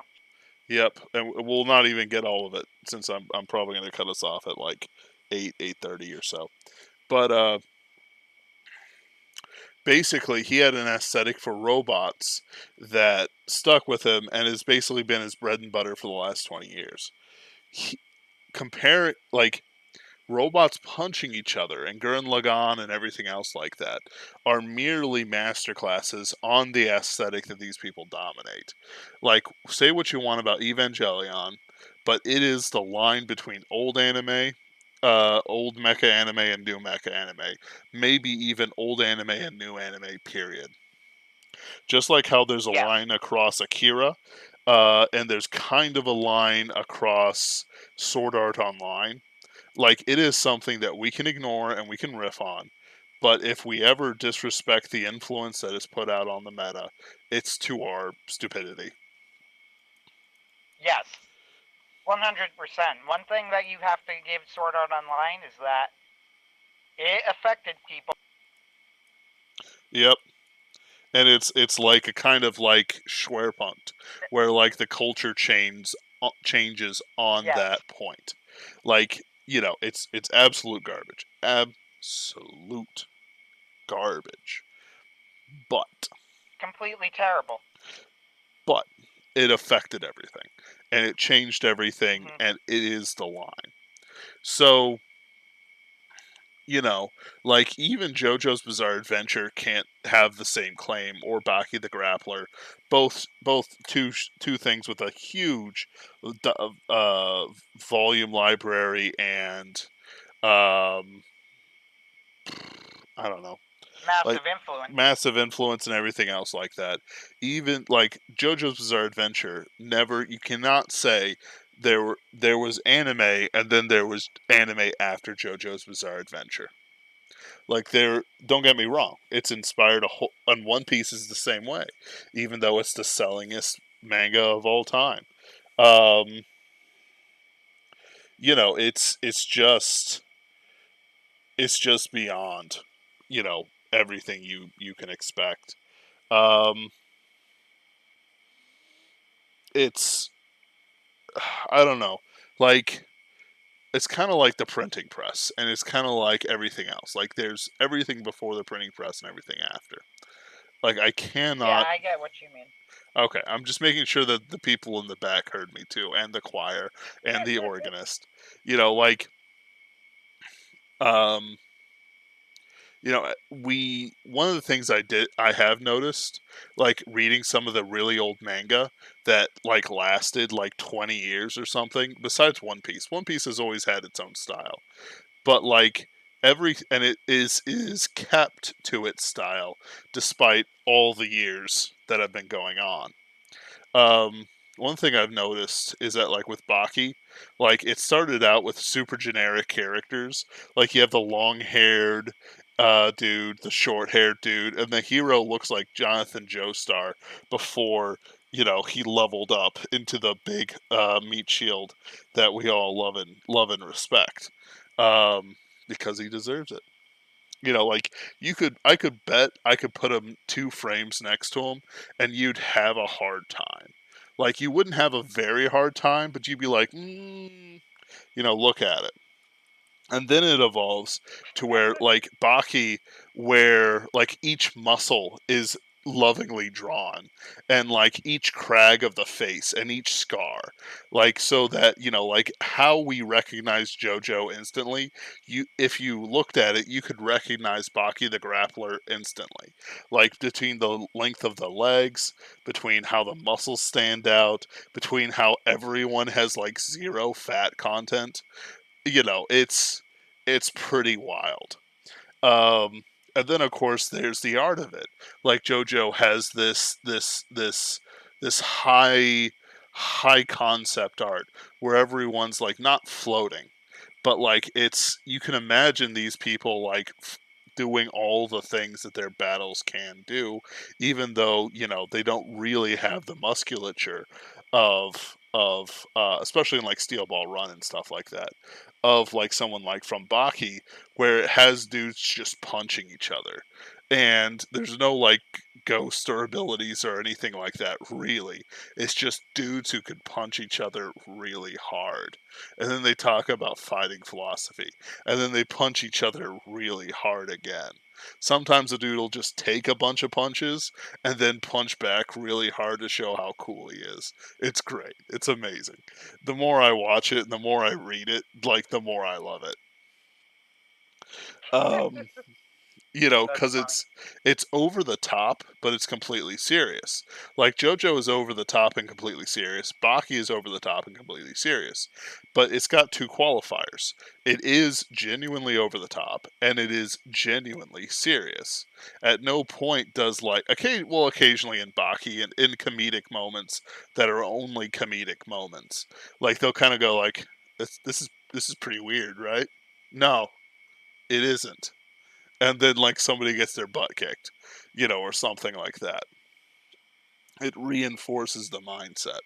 Yep, and we'll not even get all of it since I'm probably going to cut us off at like 8:30 or so. But basically, he had an aesthetic for robots that stuck with him and has basically been his bread and butter for the last 20 years. He, compare like robots punching each other and Gurren Lagann and everything else like that are merely masterclasses on the aesthetic that these people dominate. Like, say what you want about Evangelion, but it is the line between old mecha anime and new mecha anime. Maybe even old anime and new anime, period. Just like how there's a Yes. line across Akira, and there's kind of a line across Sword Art Online. Like, it is something that we can ignore and we can riff on. But if we ever disrespect the influence that is put out on the meta, it's to our stupidity. Yes. 100%. One thing that you have to give Sword Art Online is that it affected people. Yep. And it's like a kind of like Schwerpunkt, where like the culture changes on Yes. that point. Like, it's absolute garbage. Absolute garbage. But Completely terrible. but it affected everything. and it changed everything, Mhm. and it is the line. So, like even JoJo's Bizarre Adventure can't have the same claim, or Baki the Grappler, both two things with a huge uh, volume library and um, I don't know, like Massive influence. massive influence and everything else like that. Even like JoJo's Bizarre Adventure, never you cannot say there was anime and then there was anime after JoJo's Bizarre Adventure. Like there, don't get me wrong, it's inspired and One Piece is the same way, even though it's the sellingest manga of all time. Um, it's just beyond, you know, everything you can expect. Um, it's I don't know, like it's kind of like the printing press, and it's kind of like everything else. Like there's everything before the printing press and everything after. Like I Yeah, cannot. I get what you mean. Okay, I'm just making sure that the people in the back heard me too, and the choir, and the organist. Like, um, we one of the things I have noticed, like reading some of the really old manga that like lasted like 20 years or something. Besides One Piece, One Piece has always had its own style, but like it is kept to its style despite all the years that have been going on. One thing I've noticed is that, like with Baki, like it started out with super generic characters. Like you have the long-haired dude, the short-haired dude, and the hero looks like Jonathan Joestar before he leveled up into the big meat shield that we all love and respect, because he deserves it. Like I could bet I could put him two frames next to him, and you'd have a hard time. Like you wouldn't have a very hard time, but you'd be like, look at it. And then it evolves to where like Baki, where like each muscle is lovingly drawn, and like each crag of the face and each scar, like so that like how we recognize JoJo instantly, if you looked at it you could recognize Baki the Grappler instantly, like between the length of the legs, between how the muscles stand out, between how everyone has like zero fat content. It's pretty wild. Um, and then of course there's the art of it. Like JoJo has this high concept art where everyone's like not floating, but like you can imagine these people like doing all the things that their battles can do, even though they don't really have the musculature of especially in like Steel Ball Run and stuff like that, of like someone like from Baki, where it has dudes just punching each other, and there's no like ghost or abilities or anything like that really. It's just dudes who can punch each other really hard, and then they talk about fighting philosophy, and then they punch each other really hard again. Sometimes a dude will just take a bunch of punches and then punch back really hard to show how cool he is. It's great. It's amazing. The more I watch it and the more I read it, like the more I love it. Um, That's because funny. it's over the top, but it's completely serious. Like JoJo is over the top and completely serious. Baki is over the top and completely serious, but it's got two qualifiers. It is genuinely over the top, and it is genuinely serious. At no point does like occasionally in Baki and in comedic moments that are only comedic moments, like they'll kind of go like, this is pretty weird, right? No, it isn't, and then like somebody gets their butt kicked, or something like that. It reinforces the mindset.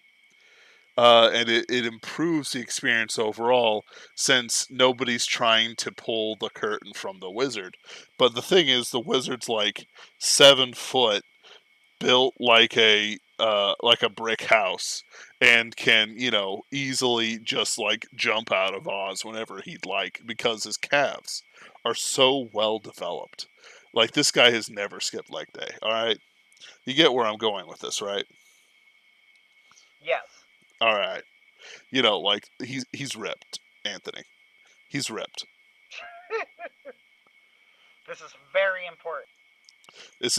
And it improves the experience overall, since nobody's trying to pull the curtain from the wizard. But the thing is, the wizard's like 7 foot, built like a brick house, and can easily just like jump out of Oz whenever he'd like, because his calves are so well developed. Like this guy has never skipped leg day. All right, you get where I'm going with this, right? Yes. All right. You know, like he's ripped, Anthony. He's ripped. This is very important. This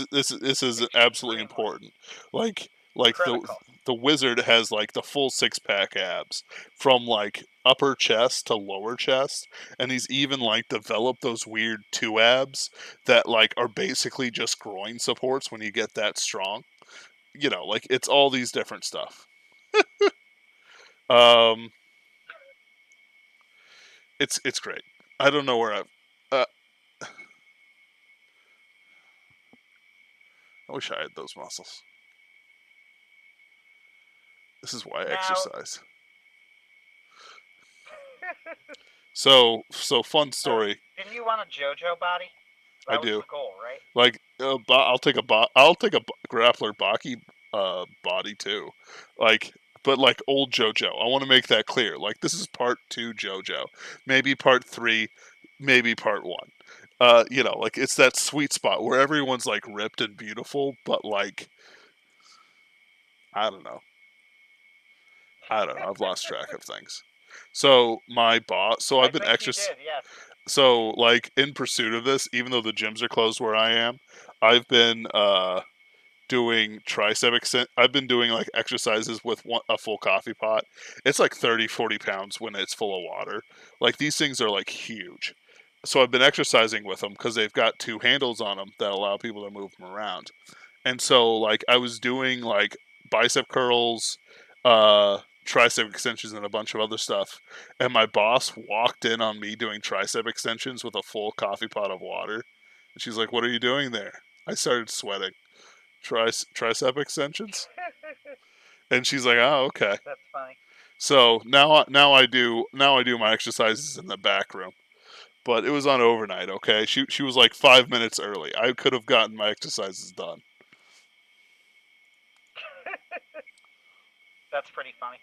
is absolutely important. Like Critical. the wizard has like the full 6-pack abs from like upper chest to lower chest, and he's even like developed those weird 2 abs that like are basically just groin supports when you get that strong. You know, like it's all these different stuff. It's great. I don't know where I wish I had those muscles. This is why I exercise. So fun story. Didn't you want a JoJo body? That I was do. the goal, right? Like I'll take a grappler Baki body too. Like but like old JoJo. I want to make that clear. Like this is part 2 JoJo. Maybe part 3, maybe part 1. You know, like it's that sweet spot where everyone's like ripped and beautiful, but like I don't know. I've lost track of things. So my boss. So I've been exercising. Yes. So like in pursuit of this, even though the gyms are closed where I am, I've been doing I've been doing like exercises with a full coffee pot. It's like 30-40 pounds when it's full of water. Like these things are like huge. So I've been exercising with them because they've got 2 handles on them that allow people to move them around. And so like I was doing like bicep curls, tricep extensions, and a bunch of other stuff. And my boss walked in on me doing tricep extensions with a full coffee pot of water. And she's like, "What are you doing there?" I started sweating. Tricep extensions? And she's like, "Oh, okay." That's funny. So now I do my exercises in the back room. But it was on overnight, okay? She was like 5 minutes early. I could have gotten my exercises done. That's pretty funny.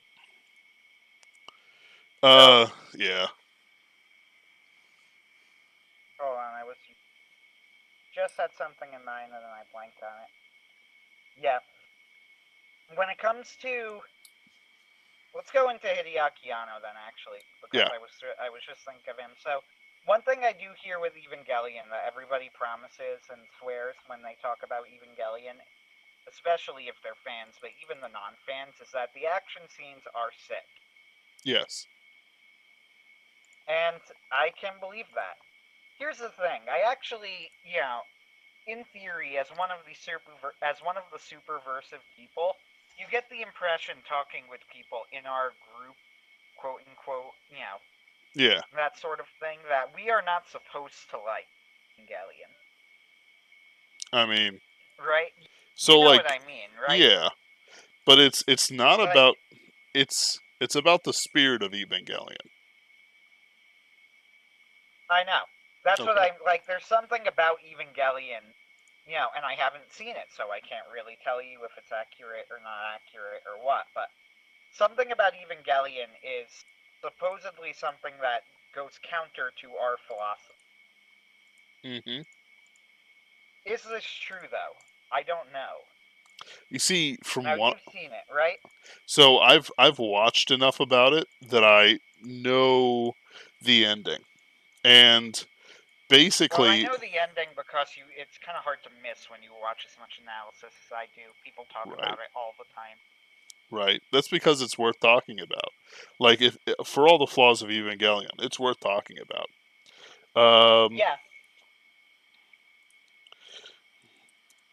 Yeah. Hold on, I was just had something in mind and then I blanked on it. Yeah. When it comes to, let's go into Hideaki Anno then, actually, because Yeah. I was just thinking of him. So one thing I do hear with Evangelion that everybody promises and swears when they talk about Evangelion, especially if they're fans, but even the non-fans, is that the action scenes are sick. Yes. And I can believe that. Here's the thing. I actually, in theory, as one of the superversive people, you get the impression talking with people in our group, quote unquote, Yeah. that sort of thing, that we are not supposed to like Evangelion. I mean, right? So you know like what I mean, right? yeah, but it's not about it's about the spirit of Evangelion. I know. That's what Okay. I'm like. There's something about Evangelion, and I haven't seen it, so I can't really tell you if it's accurate or not accurate or what. But something about Evangelion is supposedly something that goes counter to our philosophy. Mm-hmm. Is this true, though? I don't know. You see, from Now, what you've seen it, right? so I've watched enough about it that I know the ending, and basically, Well, I know the ending because it's kind of hard to miss when you watch as much analysis as I do. People talk Right. about it all the time. Right. That's because it's worth talking about. Like, if for all the flaws of Evangelion, it's worth talking about. Yeah.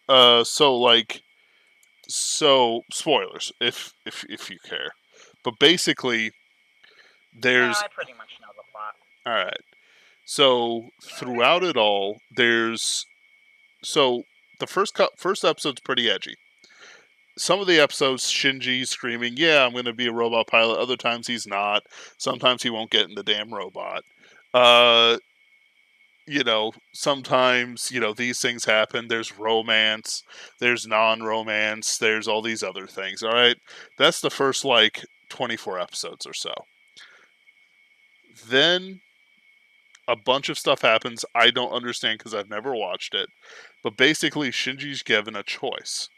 So spoilers, if you care, but basically, there's I pretty much know the plot. all right. So throughout it all, there's the first episode's pretty edgy. Some of the episodes, Shinji's screaming, "Yeah, I'm going to be a robot pilot." Other times he's not. Sometimes he won't get in the damn robot. Sometimes these things happen. There's romance, there's non-romance, there's all these other things. All right, that's the first like 24 episodes or so. Then a bunch of stuff happens I don't understand because I've never watched it. But basically, Shinji's given a choice.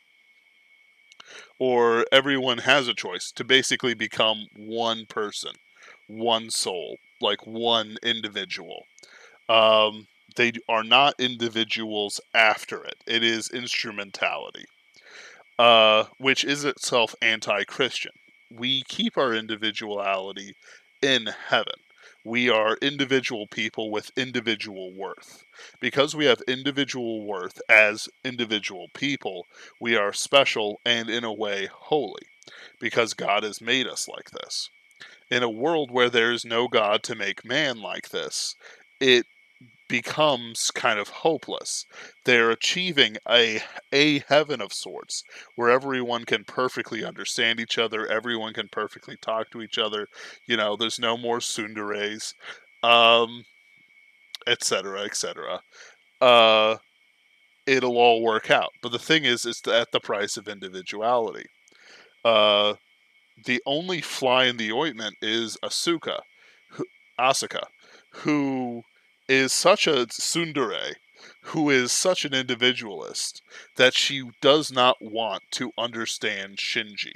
or everyone has a choice to basically become one person, one soul, like one individual. They are not individuals after it. It is instrumentality, which is itself anti-Christian. We keep our individuality in heaven. We are individual people with individual worth. Because we have individual worth as individual people, we are special and, in a way, holy. Because God has made us like this. In a world where there is no God to make man like this, it becomes kind of hopeless. They're achieving a heaven of sorts where everyone can perfectly understand each other, everyone can perfectly talk to each other. There's no more tsunderes, um, etc., etc. Uh, it'll all work out. But the thing is, it's at the price of individuality. Uh, the only fly in the ointment is Asuka, who is such a tsundere, who is such an individualist, that she does not want to understand Shinji.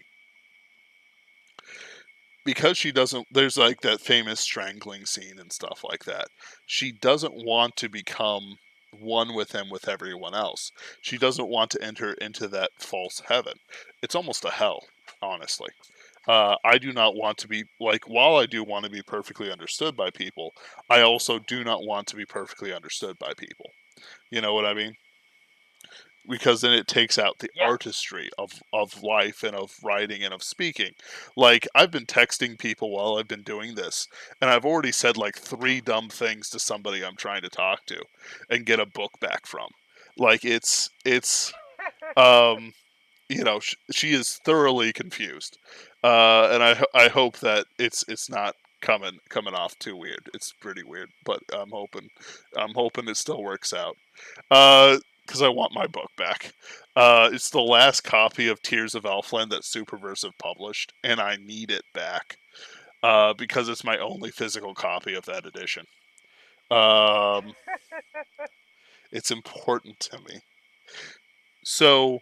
Because she doesn't, there's like that famous strangling scene and stuff like that. She doesn't want to become one with him with everyone else. She doesn't want to enter into that false heaven. It's almost a hell, honestly. I do not want to be, while I do want to be perfectly understood by people, I also do not want to be perfectly understood by people. You know what I mean? Because then it takes out the Yeah. artistry of life and of writing and of speaking. Like, I've been texting people while I've been doing this, and I've already said like 3 dumb things to somebody I'm trying to talk to and get a book back from. Like, it's she is thoroughly confused, and I hope that it's not coming off too weird. It's pretty weird, but I'm hoping it still works out. Because I want my book back. It's the last copy of Tears of Elfland that Superversive published, and I need it back because it's my only physical copy of that edition. It's important to me. So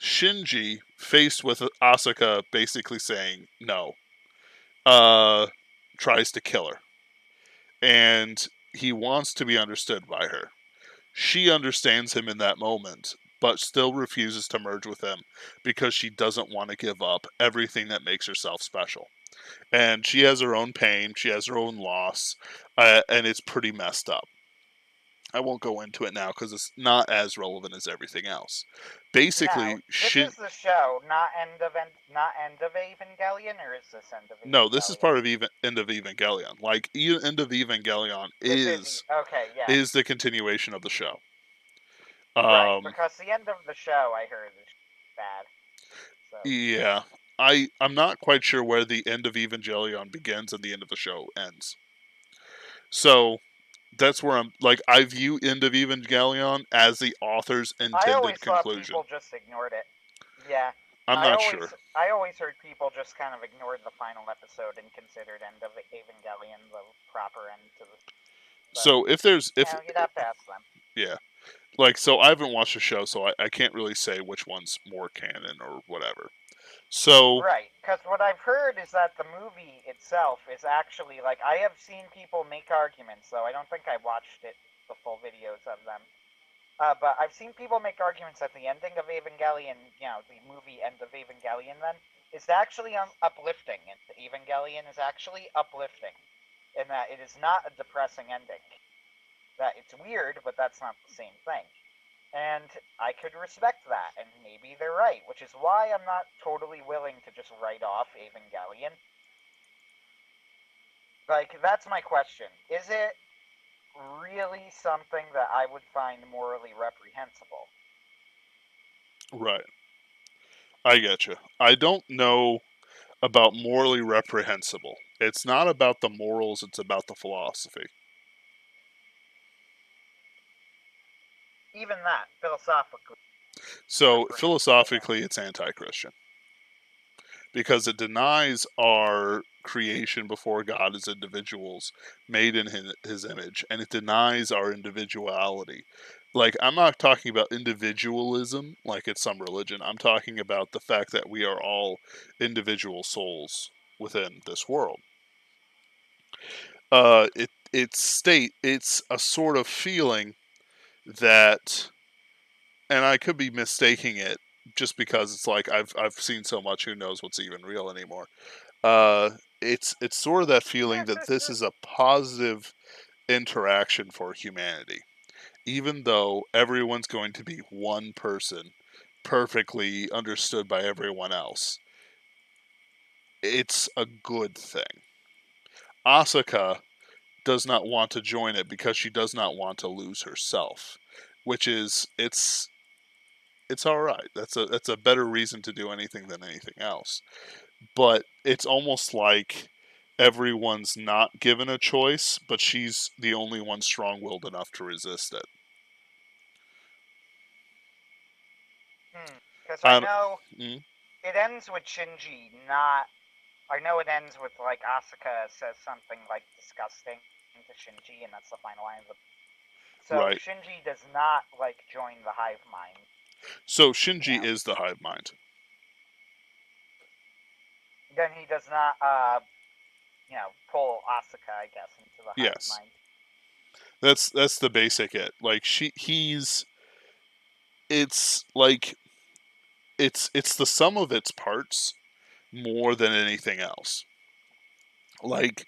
Shinji, faced with Asuka basically saying no, tries to kill her. And he wants to be understood by her. She understands him in that moment, but still refuses to merge with him because she doesn't want to give up everything that makes herself special. And she has her own pain, she has her own loss, and it's pretty messed up. I won't go into it now because it's not as relevant as everything else. Basically, Now, this is the show, not end of Evangelion, or is this end of Evangelion? No, this is part of End of Evangelion. Like, End of Evangelion is the continuation of the show. Right, because the end of the show, I heard, is bad. So. Yeah, I'm not quite sure where the end of Evangelion begins and the end of the show ends. So that's where I view End of Evangelion as the author's intended conclusion. I always thought people just ignored it. Yeah. I'm not sure. I always heard people just kind of ignored the final episode and considered End of Evangelion the proper end to the... So if there's... you'd have to ask them. Yeah. So I haven't watched the show, so I can't really say which one's more canon or whatever. So... Right, because what I've heard is that the movie itself is actually, I have seen people make arguments, though I don't think I watched the full videos of them. But I've seen people make arguments that the ending of Evangelion, the movie End of Evangelion then, is actually uplifting, and Evangelion is actually uplifting, in that it is not a depressing ending. That it's weird, but that's not the same thing. And I could respect that, and maybe they're right, which is why I'm not totally willing to just write off Evangelion. That's my question. Is it really something that I would find morally reprehensible? Right. I get you. I don't know about morally reprehensible. It's not about the morals, it's about the philosophy. Even that, philosophically. So, philosophically, it's anti-Christian. Because it denies our creation before God as individuals made in his image, and it denies our individuality like, I'm not talking about individualism like it's some religion. I'm talking about the fact that we are all individual souls within this world. It's a sort of feeling that, and I could be mistaking it just because it's like I've seen so much, who knows what's even real anymore. It's sort of that feeling that this is a positive interaction for humanity, even though everyone's going to be one person, perfectly understood by everyone else. It's a good thing. Asuka does not want to join it because she does not want to lose herself, which is it's all right. That's a better reason to do anything than anything else. But it's almost like everyone's not given a choice, but she's the only one strong-willed enough to resist it. Because I I, know mm, it ends with Shinji not. I know it ends with like Asuka says something like disgusting to Shinji, and that's the final line of the. So right. Shinji does not like join the hive mind. So Shinji Yeah. is the hive mind. Then he does not, pull Asuka, I guess, into the hive Yes. mind. That's the basic it. Like he's it's like it's the sum of its parts more than anything else. Like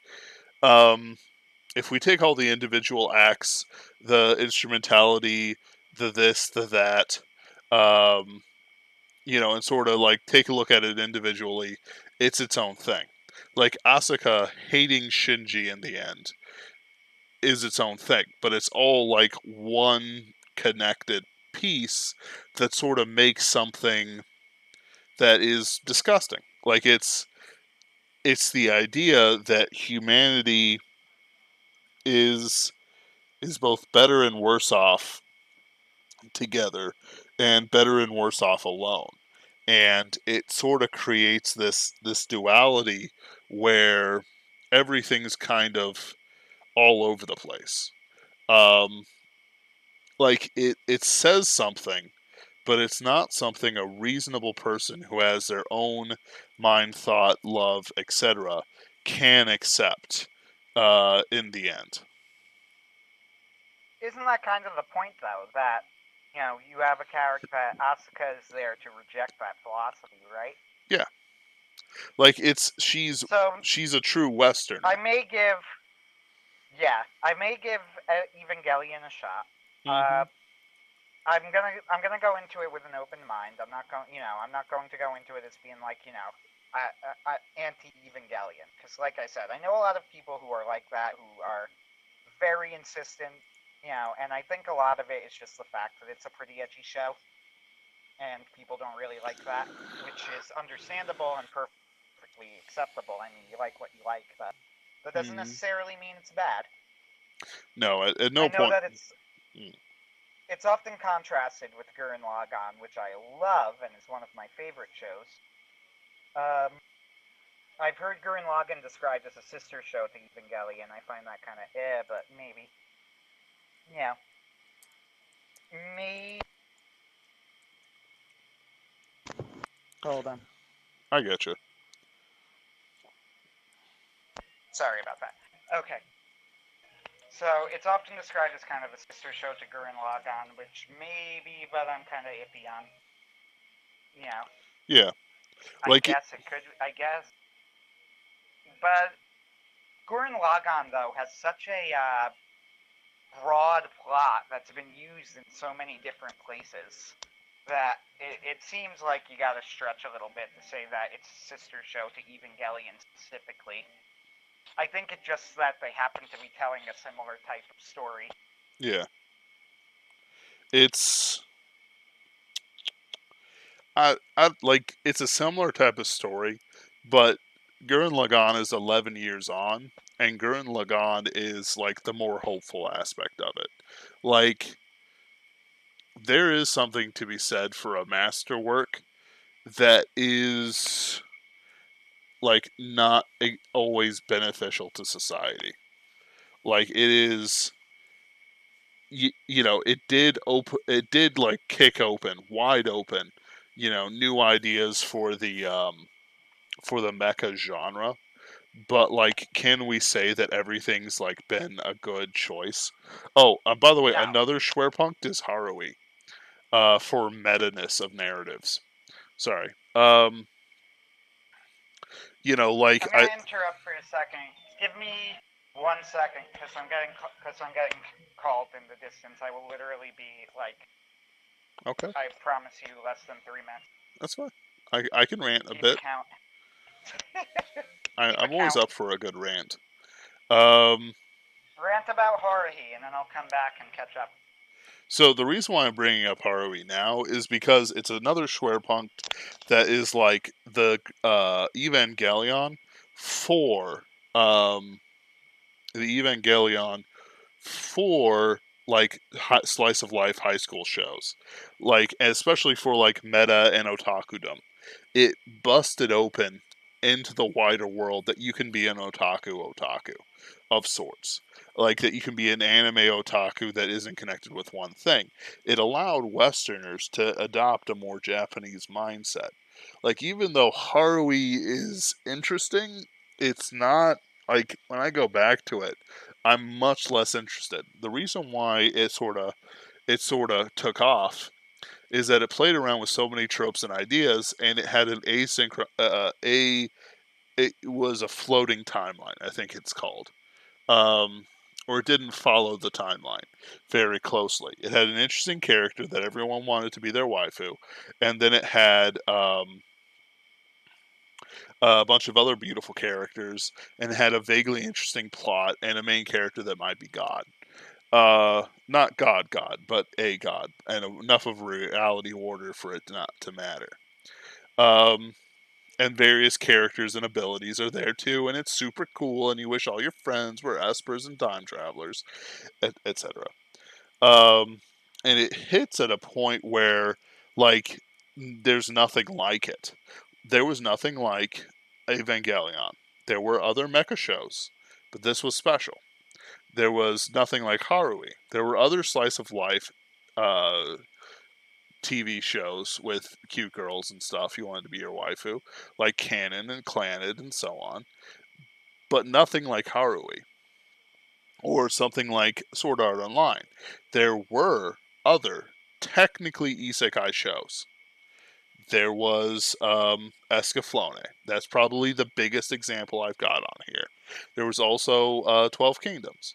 if we take all the individual acts, the instrumentality, the this, the that, um, and sort of like take a look at it individually, it's its own thing. Like Asuka hating Shinji in the end is its own thing, but it's all like one connected piece that sort of makes something that is disgusting. Like it's the idea that humanity is is both better and worse off together and better and worse off alone. And it sort of creates this duality where everything's kind of all over the place. Um, like it says something, but it's not something a reasonable person who has their own mind, thought, love, etc., can accept in the end. Isn't that kind of the point, though, that, you have a character that Asuka is there to reject that philosophy, right? Yeah, like So she's a true Westerner. I may give Evangelion a shot. Mm-hmm. I'm gonna go into it with an open mind. I'm not going to go into it as being like, anti Evangelion, because like I said, I know a lot of people who are like that, who are very insistent, and I think a lot of it is just the fact that it's a pretty edgy show, and people don't really like that, which is understandable and perfectly acceptable. I mean, you like what you like, but that doesn't Mm-hmm. necessarily mean it's bad. No, at no I know point. that it's often contrasted with Gurren Lagann, which I love and is one of my favorite shows. I've heard Gurren Lagann described as a sister show to Evangelion. I find that kind of but maybe. Yeah. Me. Hold on. I get you. Sorry about that. Okay. So it's often described as kind of a sister show to Gurren Lagann, which maybe, but I'm kind of iffy on. Yeah, I like guess it could. I guess, but Gurren Lagann though has such a broad plot that's been used in so many different places that it seems like you got to stretch a little bit to say that it's a sister show to Evangelion specifically. I think it's just that they happen to be telling a similar type of story. yeah, it's I like it's a similar type of story, but Gurren Lagann is 11 years on, and Gurren Lagann is like the more hopeful aspect of it. Like there is something to be said for a masterwork that is like not always beneficial to society. Like it is it did like kick open, wide open, new ideas for the mecha genre. But like, can we say that everything's like been a good choice? Oh, by the way, No. another Schwerpunkt is Harui, for meta-ness of narratives. Sorry. Like I'm gonna interrupt for a second. Give me 1 second, because I'm getting called in the distance. I will literally be like, okay, I promise you, less than 3 minutes. that's fine. I can rant a Keep bit. count. I'm always up for a good rant. Rant about Haruhi, and then I'll come back and catch up. So the reason why I'm bringing up Harui now is because it's another Schwerpunkt that is like the Evangelion for the Evangelion for like slice of life high school shows, like especially for like meta and otakudom. It busted open into the wider world that you can be an otaku of sorts, like that you can be an anime otaku that isn't connected with one thing. It allowed Westerners to adopt a more Japanese mindset. Like, even though Harui is interesting, it's not like, when I go back to it, I'm much less interested. The reason why it sort of took off is that it played around with so many tropes and ideas, and it had an it was a floating timeline, I think it's called, or it didn't follow the timeline very closely. It had an interesting character that everyone wanted to be their waifu, and then it had a bunch of other beautiful characters, and had a vaguely interesting plot and a main character that might be God. Not God, but a God, and enough of a reality order for it not to matter. And various characters and abilities are there too, and it's super cool, and you wish all your friends were espers and time travelers, etc. And it hits at a point where, like, there's nothing like it. There was nothing like Evangelion. There were other mecha shows, but this was special. There was nothing like Harui. There were other slice of life uh, TV shows with cute girls and stuff. You wanted to be your waifu, like Canon and Clannad and so on, but nothing like Harui or something like Sword Art Online. There were other technically isekai shows. There was Escaflowne. That's probably the biggest example I've got on here. There was also 12 Kingdoms.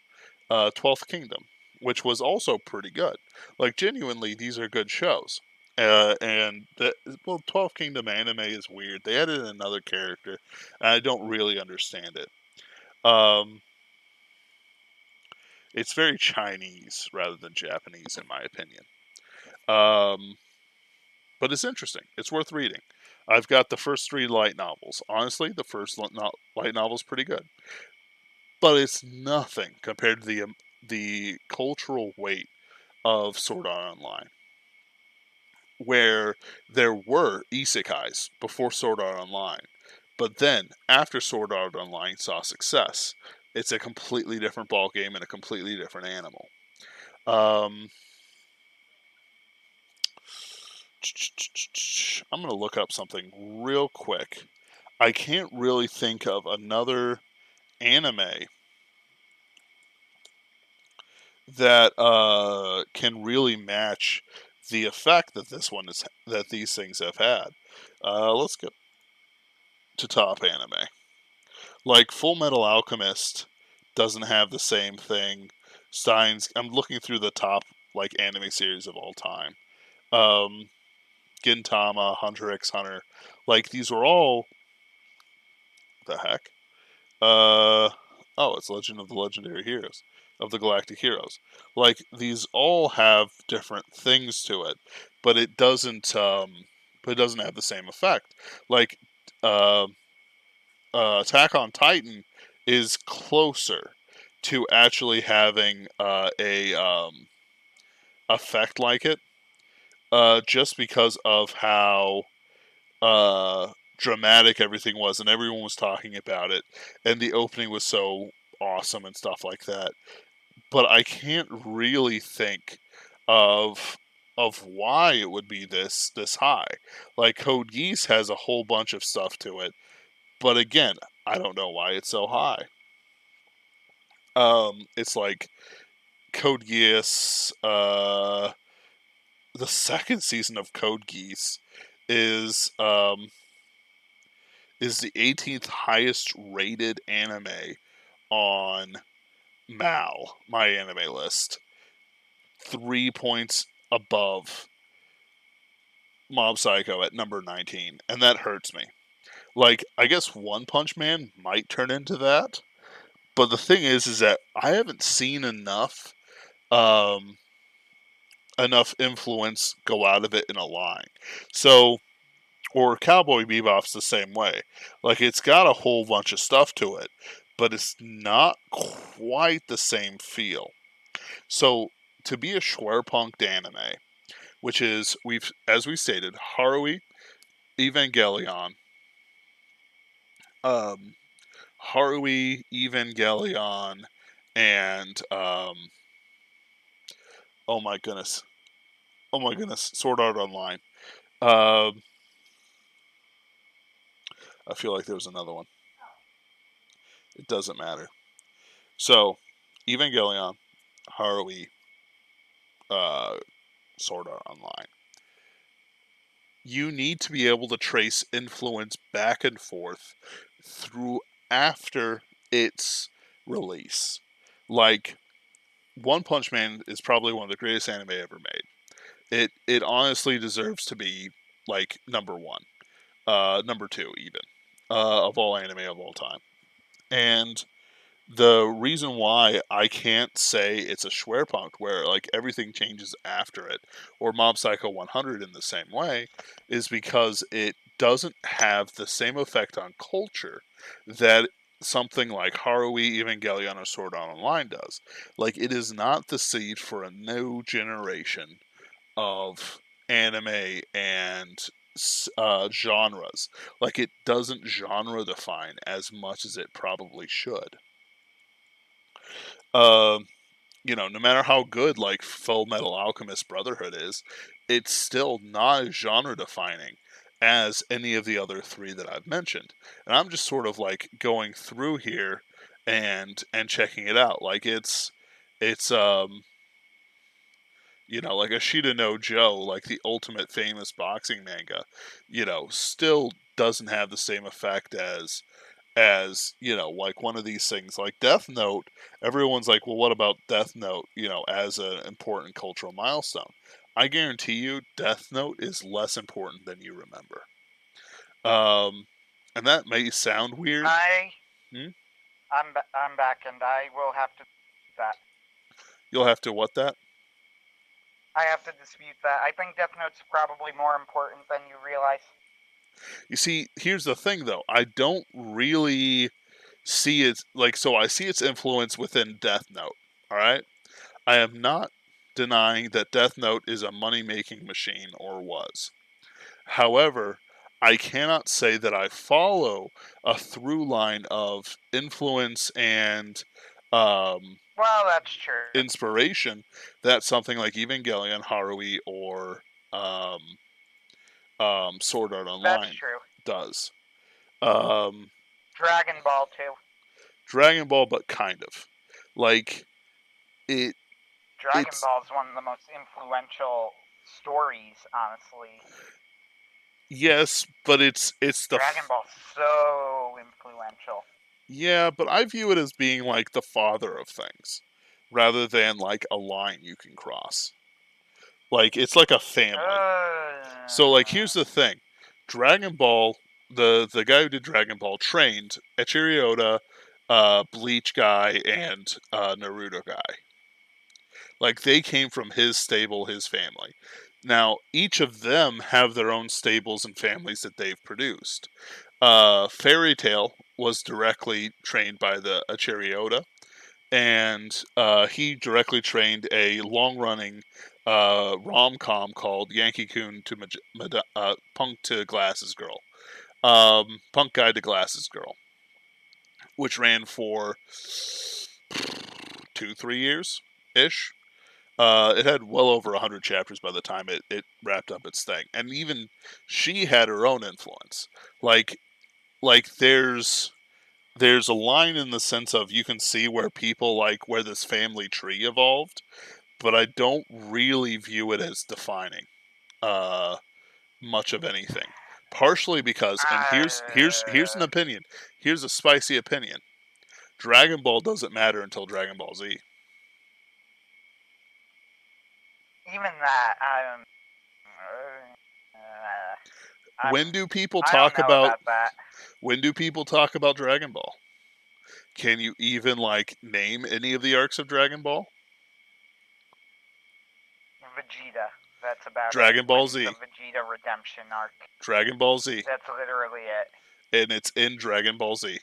12th Kingdom, which was also pretty good. Like, genuinely, these are good shows. And 12th Kingdom anime is weird. They added another character, and I don't really understand it. It's very Chinese rather than Japanese, in my opinion. But it's interesting. It's worth reading. I've got the first 3 light novels. Honestly, the first light novel is pretty good, but it's nothing compared to the cultural weight of Sword Art Online, where there were isekais before Sword Art Online, but then after Sword Art Online saw success, it's a completely different ballgame and a completely different animal. I'm going to look up something real quick. I can't really think of another anime that can really match the effect that these things have had. Let's get to top anime. Like, Full Metal Alchemist doesn't have the same thing. I'm looking through the top like anime series of all time. Gintama, Hunter x Hunter, like, these were all, the heck? It's Legend of the Legendary Heroes, of the Galactic Heroes. Like, these all have different things to it, but it doesn't have the same effect. Like, Attack on Titan is closer to actually having a effect like it, just because of how dramatic everything was, and everyone was talking about it, and the opening was so awesome and stuff like that. but I can't really think of why it would be this high. Like Code Geass has a whole bunch of stuff to it, but again, I don't know why it's so high. It's like Code Geass. The second season of Code Geass is the 18th highest rated anime on my anime list. 3 points above Mob Psycho at number 19, and that hurts me. Like, I guess One Punch Man might turn into that, but the thing is that I haven't seen enough influence go out of it in a line. So, or Cowboy Bebop's the same way. Like, it's got a whole bunch of stuff to it, but it's not quite the same feel. So, to be a schwerpunked anime, which is, as we stated, Haruhi, Evangelion, Haruhi, Evangelion, and oh my goodness, Sword Art Online. I feel like there was another one. It doesn't matter. So, Evangelion, Haruhi, Sword Art Online. You need to be able to trace influence back and forth through after its release. Like, One Punch Man is probably one of the greatest anime ever made. It honestly deserves to be like number one, number two even, of all anime of all time. And the reason why I can't say it's a schwerpunkt where like everything changes after it, or Mob Psycho 100 in the same way, is because it doesn't have the same effect on culture that something like Haruhi, Evangelion, or Sword Art Online does. Like, it is not the seed for a new generation of anime and genres. Like, it doesn't genre define as much as it probably should. No matter how good like Full Metal Alchemist Brotherhood is, it's still not as genre defining as any of the other three that I've mentioned. And I'm just sort of like going through here and checking it out. Like, it's like Ashita no Joe, like the ultimate famous boxing manga, still doesn't have the same effect as like one of these things like Death Note. Everyone's like, well, what about Death Note, as an important cultural milestone? I guarantee you Death Note is less important than you remember. And that may sound weird. I'm back, and I will have to dispute that. You'll have to what that? I have to dispute that. I think Death Note's probably more important than you realize. You see, here's the thing, though. I don't really see it so I see its influence within Death Note. All right, I am not denying that Death Note is a money-making machine or was. However, I cannot say that I follow a through line of influence and well, that's true. inspiration that something like Evangelion, Haruhi, or Sword Art Online does. Dragon Ball too. Dragon Ball, but kind of. Like, it. Dragon Ball is one of the most influential stories, honestly. Yes, but it's the Dragon Ball's so influential. Yeah, but I view it as being like the father of things, rather than like a line you can cross. Like, it's like a family. So, like, here's the thing: Dragon Ball, the guy who did Dragon Ball trained Eiichiro Oda, Bleach guy, and Naruto guy. Like, they came from his stable, his family. Now, each of them have their own stables and families that they've produced. Fairy Tail was directly trained by the Eiichiro Oda, and he directly trained a long-running rom-com called Yankee-kun to Punk to Glasses Girl. Punk Guide to Glasses Girl, which ran for 2-3 years ish. It had well over 100 chapters by the time it wrapped up its thing, and even she had her own influence. Like there's a line in the sense of you can see where people like where this family tree evolved, but I don't really view it as defining much of anything. Partially because, and here's an opinion. Here's a spicy opinion. Dragon Ball doesn't matter until Dragon Ball Z. Even that, When do people I don't talk know about that. when do people talk about Dragon Ball? Can you even like name any of the arcs of Dragon Ball? Vegeta. That's about Dragon it. Ball Like, Z. the Vegeta redemption arc. Dragon Ball Z. That's literally it. And it's in Dragon Ball Z.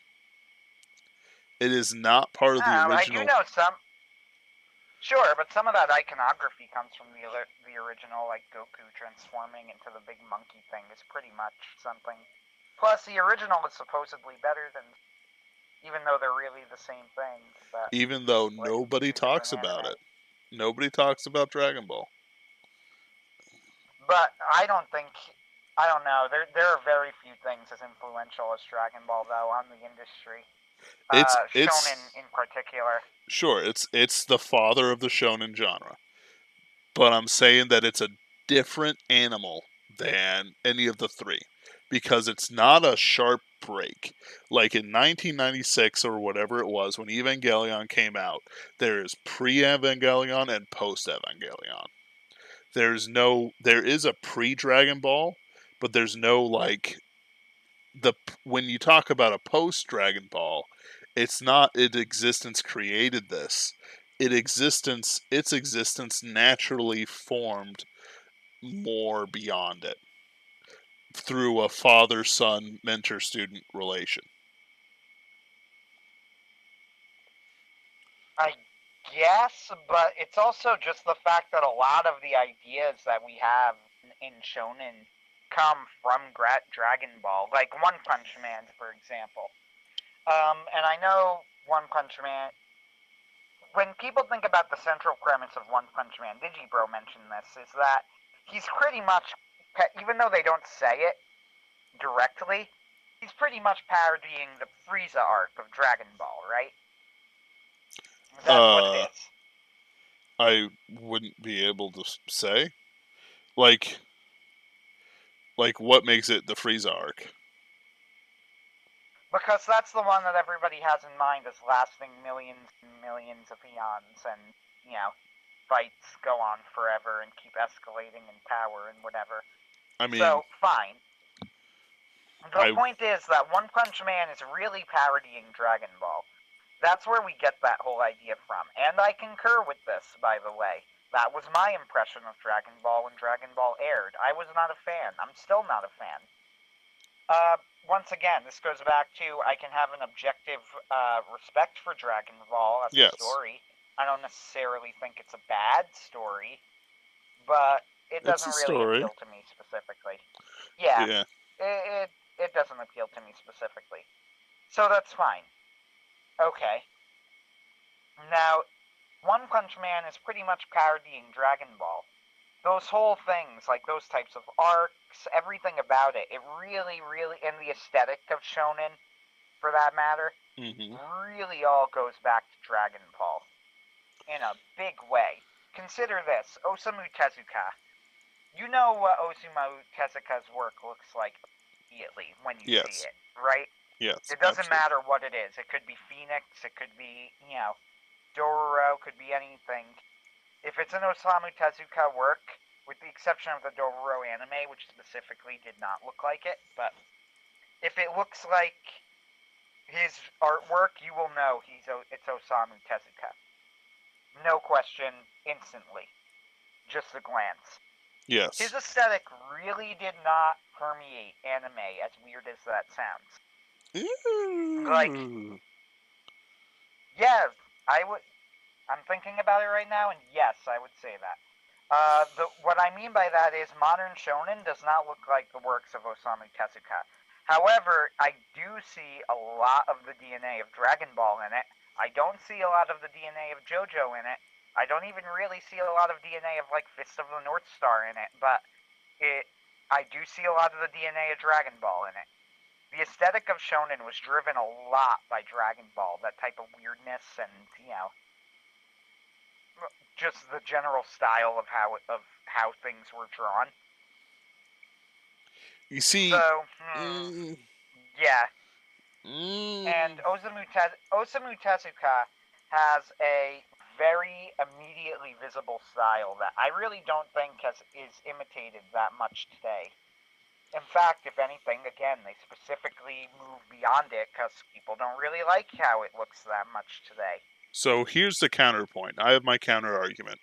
It is not part of the original. I do know some. Sure, but some of that iconography comes from the original, like Goku transforming into the big monkey thing is pretty much something. Plus, the original is supposedly better than, even though they're really the same thing. But even though nobody talks about it. Nobody talks about Dragon Ball. But I don't know. There are very few things as influential as Dragon Ball, though, on the industry. It's Shonen in particular. Sure, it's the father of the shonen genre. But I'm saying that it's a different animal than any of the three. Because it's not a sharp break. Like in 1996 or whatever it was, when Evangelion came out, there is pre-Evangelion and post-Evangelion. There is a pre-Dragon Ball, but there's no like when you talk about a post-Dragon Ball, it's not its existence created this. Its existence naturally formed more beyond it through a father-son mentor-student relation. I guess, but it's also just the fact that a lot of the ideas that we have in Shonen come from Dragon Ball, like One Punch Man, for example. And I know One Punch Man. When people think about the central premise of One Punch Man, Digibro mentioned this, is that he's pretty much, even though they don't say it directly, he's pretty much parodying the Frieza arc of Dragon Ball, right? That's what it is. I wouldn't be able to say. Like what makes it the Frieza arc? Because that's the one that everybody has in mind as lasting millions and millions of eons, and, fights go on forever and keep escalating in power and whatever. I mean... So, fine. The point is that One Punch Man is really parodying Dragon Ball. That's where we get that whole idea from. And I concur with this, by the way. That was my impression of Dragon Ball when Dragon Ball aired. I was not a fan. I'm still not a fan. Once again, this goes back to I can have an objective respect for Dragon Ball as a story. I don't necessarily think it's a bad story, but it doesn't really appeal to me specifically. Yeah. It doesn't appeal to me specifically. So that's fine. Okay. Now, One Punch Man is pretty much parodying Dragon Ball. Those whole things, like those types of arcs, everything about it, it really, and the aesthetic of Shonen, for that matter, really all goes back to Dragon Ball. In a big way. Consider this, Osamu Tezuka. You know what Osamu Tezuka's work looks like immediately when you see it, right? Yes. It doesn't matter what it is. It could be Phoenix, it could be, Dororo, could be anything. If it's an Osamu Tezuka work, with the exception of the Dororo anime, which specifically did not look like it, but if it looks like his artwork, you will know it's Osamu Tezuka. No question, instantly. Just a glance. Yes. His aesthetic really did not permeate anime, as weird as that sounds. Like, yeah, I'm thinking about it right now, and yes, I would say that. What I mean by that is modern shonen does not look like the works of Osamu Tezuka. However, I do see a lot of the DNA of Dragon Ball in it, I don't see a lot of the DNA of JoJo in it. I don't even really see a lot of DNA of like Fist of the North Star in it, but I do see a lot of the DNA of Dragon Ball in it. The aesthetic of shonen was driven a lot by Dragon Ball, that type of weirdness and, just the general style of how things were drawn. You see, So, mm, yeah. mm, And Osamu Tezuka has a very immediately visible style that I really don't think is imitated that much today. In fact, if anything, again, they specifically move beyond it because people don't really like how it looks that much today. so here's the counterpoint. I have my counter argument.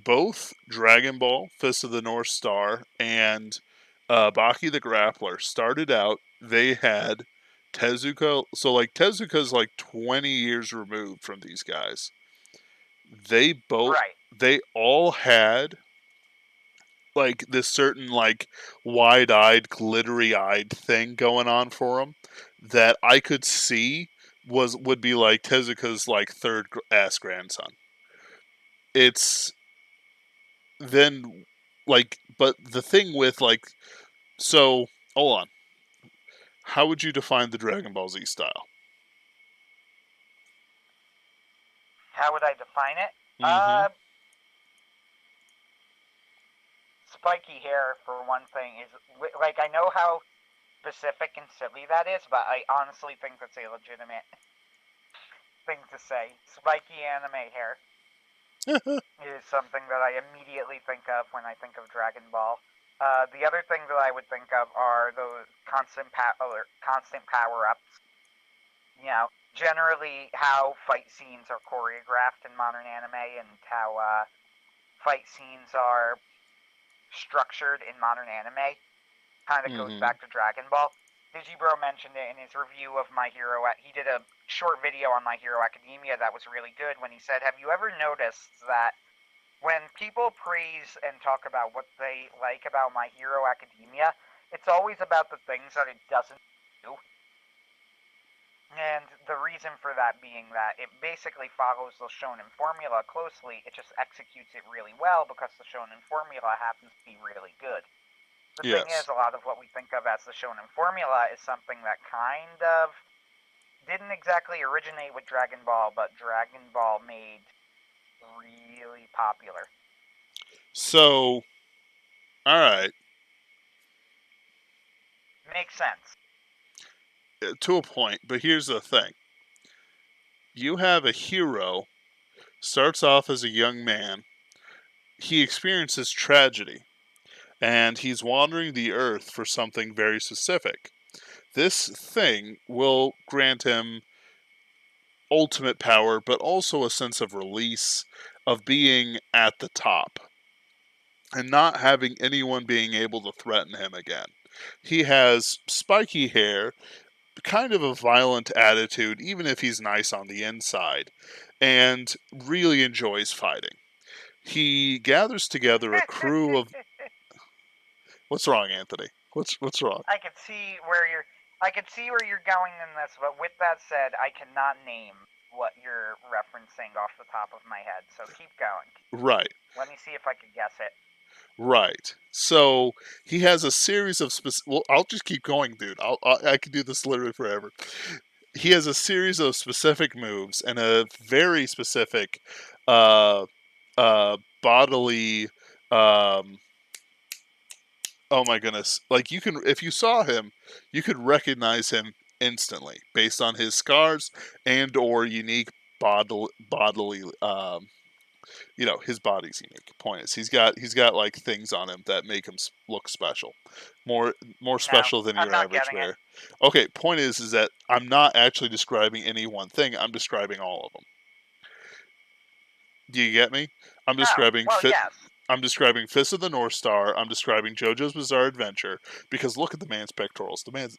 Both Dragon Ball, Fist of the North Star, and Baki the Grappler started out, they had Tezuka. So, like, Tezuka's like 20 years removed from these guys. Right. They all had like this certain like wide-eyed, glittery-eyed thing going on for them that I could see would be like Tezuka's like third ass grandson. It's then like, but the thing with like, so hold on, how would you define the Dragon Ball Z style? How would I define it? Mm-hmm. Spiky hair, for one thing, is like, I know how specific and silly that is, but I honestly think that's a legitimate thing to say. Spiky anime hair is something that I immediately think of when I think of Dragon Ball. The other thing that I would think of are those constant power ups. Generally how fight scenes are choreographed in modern anime and how fight scenes are structured in modern anime. Kind of goes back to Dragon Ball. Digibro mentioned it in his review of My Hero. He did a short video on My Hero Academia that was really good when he said, have you ever noticed that when people praise and talk about what they like about My Hero Academia, it's always about the things that it doesn't do? And the reason for that being that it basically follows the shonen formula closely. It just executes it really well because the shonen formula happens to be really good. The thing is, a lot of what we think of as the shonen formula is something that kind of didn't exactly originate with Dragon Ball, but Dragon Ball made really popular. So, all right. Makes sense. To a point, but here's the thing. You have a hero, starts off as a young man, he experiences tragedy, and he's wandering the earth for something very specific. This thing will grant him ultimate power, but also a sense of release, of being at the top, and not having anyone being able to threaten him again. He has spiky hair, kind of a violent attitude, even if he's nice on the inside, and really enjoys fighting. He gathers together a crew of. What's wrong, Anthony? What's wrong? I can see where you're going in this, but with that said, I cannot name what you're referencing off the top of my head. So keep going. Right. Let me see if I can guess it. Right. So he has a series of well, I'll just keep going, dude. I can do this literally forever. He has a series of specific moves and a very specific bodily oh my goodness. Like, you can, if you saw him, you could recognize him instantly based on his scars and or unique bodily his body's unique. Point is, he's got like things on him that make him look special, more special than your average bear. Okay, point is that I'm not actually describing any one thing. I'm describing all of them. Do you get me? I'm describing yes. I'm describing Fist of the North Star. I'm describing JoJo's Bizarre Adventure because look at the man's pectorals. The man's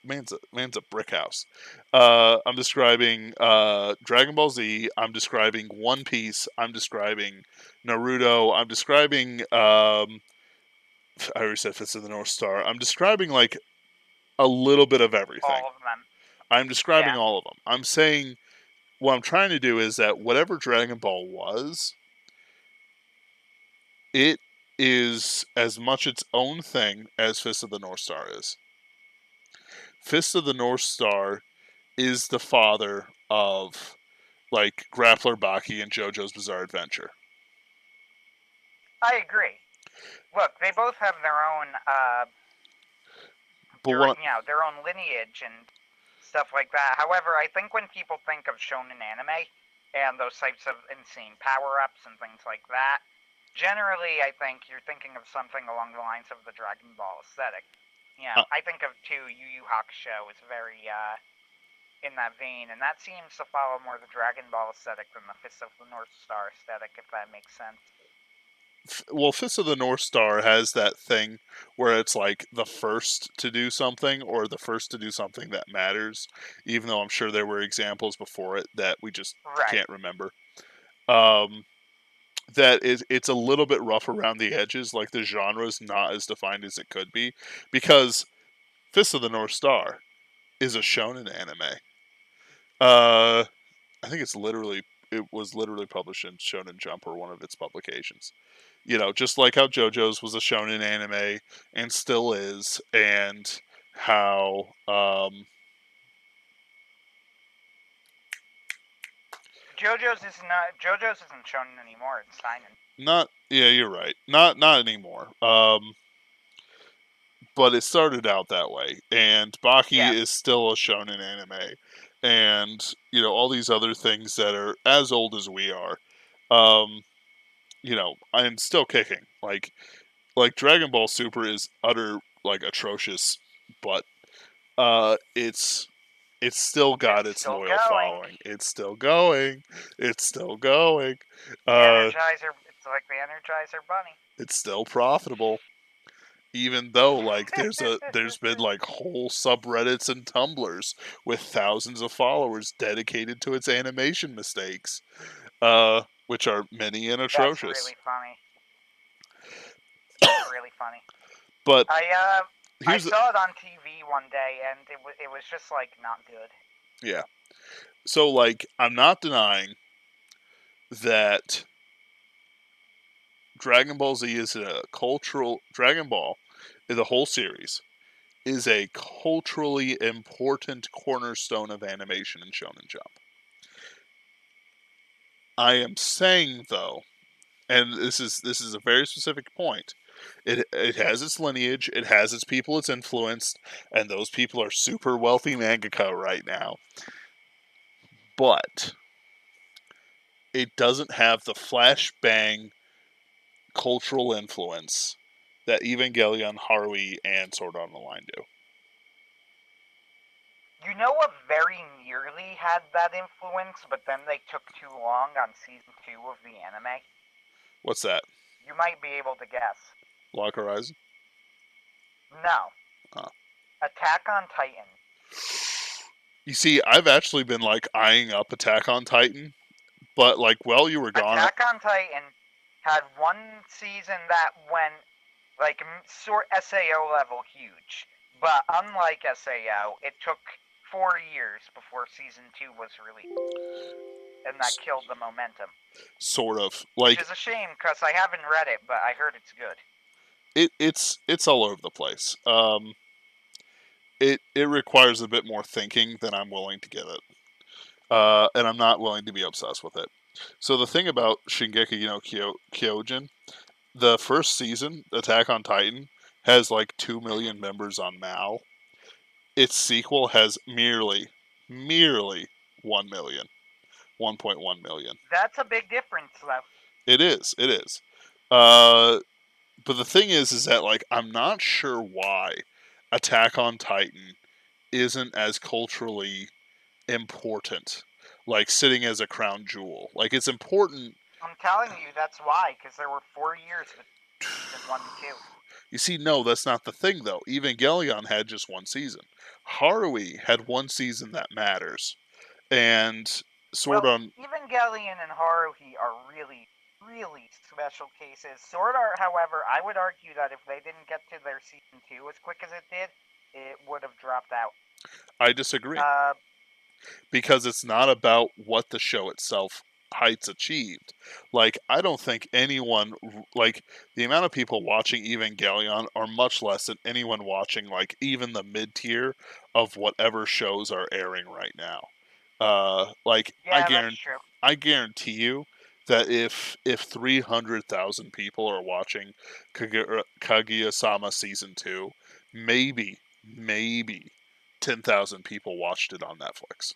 a brick house. I'm describing Dragon Ball Z. I'm describing One Piece. I'm describing Naruto. I'm describing I already said Fist of the North Star. I'm describing like a little bit of everything. All of them. I'm describing all of them. I'm saying what I'm trying to do is that whatever Dragon Ball was, it is as much its own thing as Fist of the North Star is. Fist of the North Star is the father of, like, Grappler Baki and JoJo's Bizarre Adventure. I agree. Look, they both have their own, their own lineage and stuff like that. However, I think when people think of shonen anime and those types of insane power-ups and things like that, generally, I think you're thinking of something along the lines of the Dragon Ball aesthetic. I think of, too, Yu Yu Hakusho is very, in that vein, and that seems to follow more the Dragon Ball aesthetic than the Fist of the North Star aesthetic, if that makes sense. Well, Fist of the North Star has that thing where it's like the first to do something or the first to do something that matters, even though I'm sure there were examples before it that we just can't remember. It's a little bit rough around the edges, like the genre is not as defined as it could be, because Fist of the North Star is a shonen anime. I think it was literally published in Shonen Jump or one of its publications. Just like how JoJo's was a shonen anime and still is, and how JoJo's isn't shonen anymore, it's seinen. You're right. Not anymore. But it started out that way, and Baki is still a shonen anime, and all these other things that are as old as we are. I'm still kicking. Like Dragon Ball Super is utter atrocious, but it's still got its loyal following. It's still going. It's still going. Energizer, it's like the Energizer Bunny. It's still profitable. Even though there's been whole subreddits and Tumblrs with thousands of followers dedicated to its animation mistakes, which are many and atrocious. That's really funny. That's really funny. But I saw it on TV one day, and it was just not good. Yeah. So I'm not denying that Dragon Ball Z is a cultural... Dragon Ball, the whole series, is a culturally important cornerstone of animation in Shonen Jump. I am saying, though, and this is a very specific point, it has its lineage, it has its people it's influenced, and those people are super wealthy mangaka right now. But it doesn't have the flashbang cultural influence that Evangelion, Haruhi, and Sword Art Online do. You know what very nearly had that influence, but then they took too long on season 2 of the anime? What's that? You might be able to guess. Log Horizon? No. Attack on Titan. You see, I've actually been eyeing up Attack on Titan, but while you were gone... Attack on Titan had one season that went SAO level huge. But unlike SAO, it took 4 years before season 2 was released. And that killed the momentum. Sort of. Which is a shame, because I haven't read it, but I heard it's good. It's all over the place. It requires a bit more thinking than I'm willing to give it. And I'm not willing to be obsessed with it. So the thing about Shingeki no Kyojin, the first season, Attack on Titan, has 2 million members on MAL. Its sequel has merely 1 million. 1.1 million. That's a big difference, though. It is. But the thing is that I'm not sure why Attack on Titan isn't as culturally important, sitting as a crown jewel. It's important. I'm telling you, that's why, because there were 4 years between season 1 and 2. You see, no, that's not the thing, though. Evangelion had just 1 season. Haruhi had 1 season that matters. And Evangelion and Haruhi are really, really special cases. Sword Art, however, I would argue that if they didn't get to their season 2 as quick as it did, it would have dropped out. I disagree. because it's not about what the show itself heights achieved. Like, I don't think anyone, like, the amount of people watching Evangelion are much less than anyone watching, like, even the mid-tier of whatever shows are airing right now. Like, Yeah, that's true. I guarantee you that if 300,000 people are watching Kaguya-sama Season 2, maybe 10,000 people watched it on Netflix.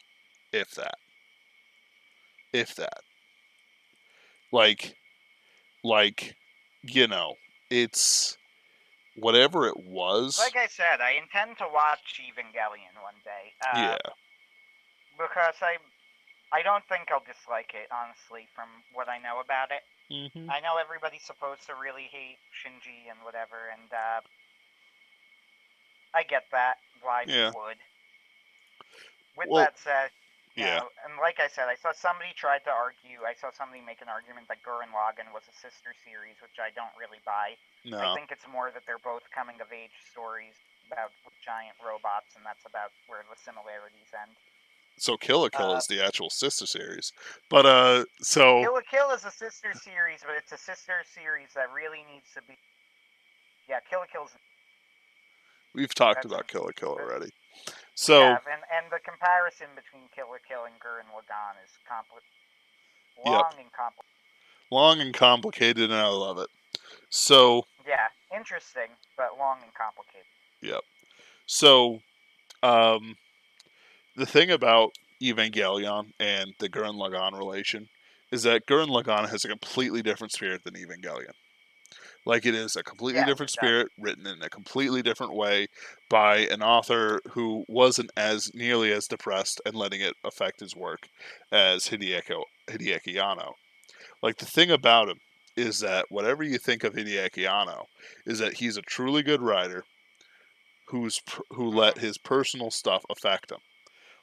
If that. If that. Like, you know, it's whatever it was. Like I said, I intend to watch Evangelion one day. Yeah. Because I don't think I'll dislike it, honestly, from what I know about it. Mm-hmm. I know everybody's supposed to really hate Shinji and whatever, and I get that, why Yeah. they would. With Well, that said, you yeah. know, and like I said, I saw somebody tried to argue, I saw somebody make an argument that Gurren Lagann was a sister series, which I don't really buy. No. I think it's more that they're both coming-of-age stories about giant robots, and that's about where the similarities end. So Kill la Kill is the actual sister series. But, so... Kill la Kill is a sister series, but it's a sister series that really needs to be... Yeah, Kill la Kill's... We've talked about Kill la Kill already. So... Yeah, and the comparison between Kill la Kill and Gurren Lagann is long and complicated. Long and complicated, and I love it. So... Yeah, interesting, but long and complicated. Yep. So, the thing about Evangelion and the Gurren Lagann relation is that Gurren Lagann has a completely different spirit than Evangelion. Like, it is a completely different spirit, written in a completely different way by an author who wasn't as nearly as depressed and letting it affect his work as Hideaki Anno. Like, the thing about him is that whatever you think of Hideaki Anno, is that he's a truly good writer who let his personal stuff affect him.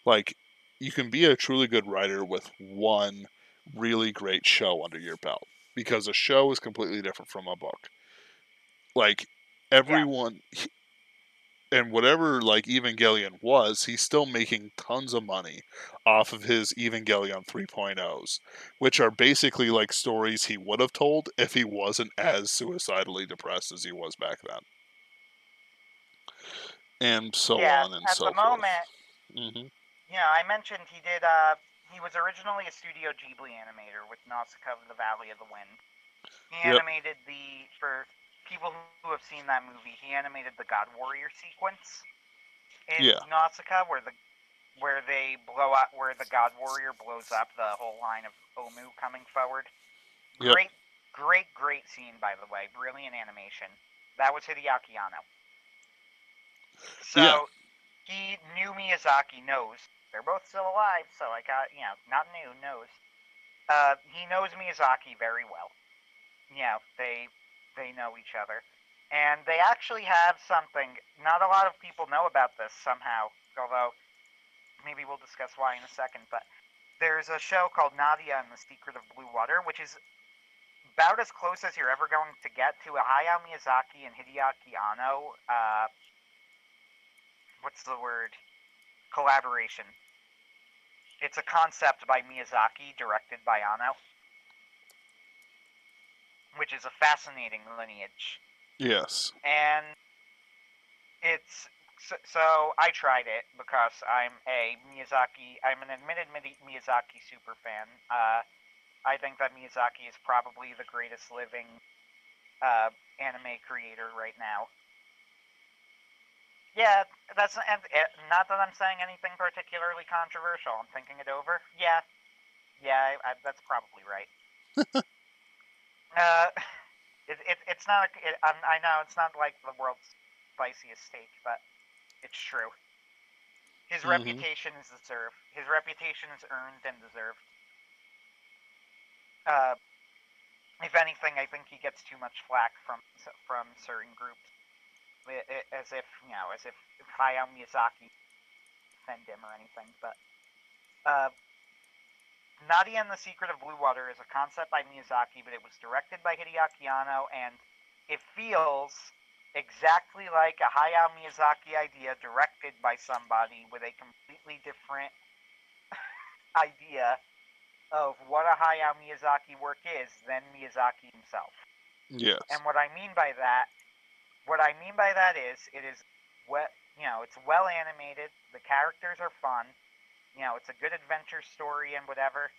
Like, you can be a truly good writer with one really great show under your belt, because a show is completely different from a book. Like, everyone, and whatever, like, Evangelion was, he's still making tons of money off of his Evangelion 3.0s, which are basically like stories he would have told if he wasn't as suicidally depressed as he was back then. And so on and so forth. At the moment, mm-hmm. I mentioned he did, he was originally a Studio Ghibli animator with Nausicaa of the Valley of the Wind. He animated for people who have seen that movie, he animated the God Warrior sequence in Nausicaa, where they blow up, where the God Warrior blows up the whole line of Omu coming forward. Great scene, by the way. Brilliant animation. That was Hideaki Anno. So, he knew Miyazaki knows. They're both still alive, so I got, not new, knows. He knows Miyazaki very well. They know each other. And they actually have something, not a lot of people know about this somehow, although maybe we'll discuss why in a second, but there's a show called Nadia and the Secret of Blue Water, which is about as close as you're ever going to get to a Hayao Miyazaki and Hideaki Anno, what's the word? Collaboration. It's a concept by Miyazaki, directed by Anno, which is a fascinating lineage. Yes. And it's... So I tried it because I'm an admitted Miyazaki super fan. I think that Miyazaki is probably the greatest living anime creator right now. Yeah, that's not that I'm saying anything particularly controversial. I'm thinking it over. Yeah, that's probably right. It's not. I know it's not like the world's spiciest steak, but it's true. His reputation is deserved. His reputation is earned and deserved. If anything, I think he gets too much flack from certain groups, as if Hayao Miyazaki defend him or anything. But Nadia and the Secret of Blue Water is a concept by Miyazaki, but it was directed by Hideaki Anno, and it feels exactly like a Hayao Miyazaki idea directed by somebody with a completely different idea of what a Hayao Miyazaki work is than Miyazaki himself. Yes. And what I mean by that is it is it's well animated, the characters are fun, it's a good adventure story and whatever.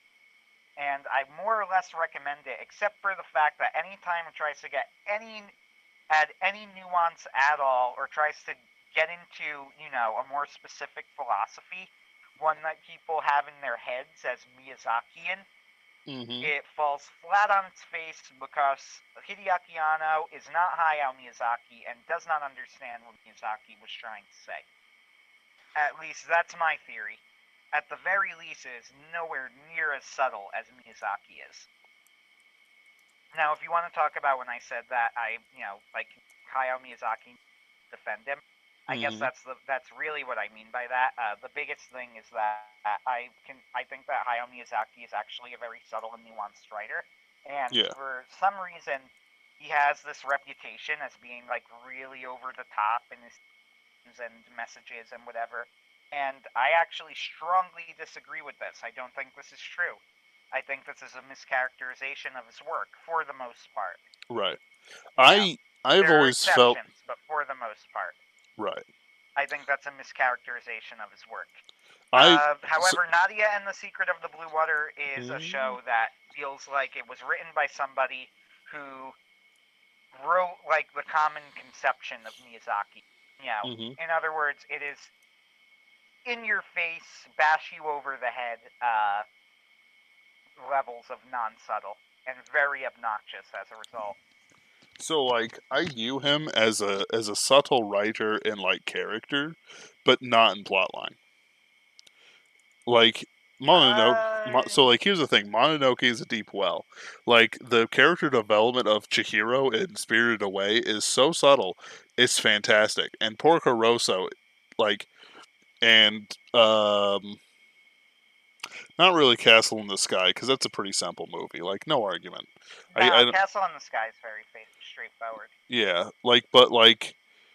And I more or less recommend it, except for the fact that anytime it tries to add any nuance at all, or tries to get into, a more specific philosophy, one that people have in their heads as Miyazakian, it falls flat on its face because Hideaki Anno is not Hayao Miyazaki and does not understand what Miyazaki was trying to say. At least that's my theory. At the very least, it is nowhere near as subtle as Miyazaki is. Now, if you want to talk about when I said that I, like Hayao Miyazaki, defend him, I guess that's really what I mean by that. The biggest thing is that I think that Hayao Miyazaki is actually a very subtle and nuanced writer, and for some reason he has this reputation as being like really over the top in his and messages and whatever. And I actually strongly disagree with this. I don't think this is true. I think this is a mischaracterization of his work for the most part. Right. I've always felt, but for the most part, right. I think that's a mischaracterization of his work. So, However, Nadia and the Secret of the Blue Water is a show that feels like it was written by somebody who wrote like the common conception of Miyazaki. In other words, it is in your face, bash you over the head levels of non-subtle and very obnoxious as a result. So like I view him as a subtle writer in like character, but not in plotline. Like Mononoke. So like here's the thing: Mononoke is a deep well. Like the character development of Chihiro in Spirited Away is so subtle, it's fantastic. And Porco Rosso, like, and not really Castle in the Sky because that's a pretty simple movie. Like no argument. Castle in the Sky is very straightforward. Yeah, but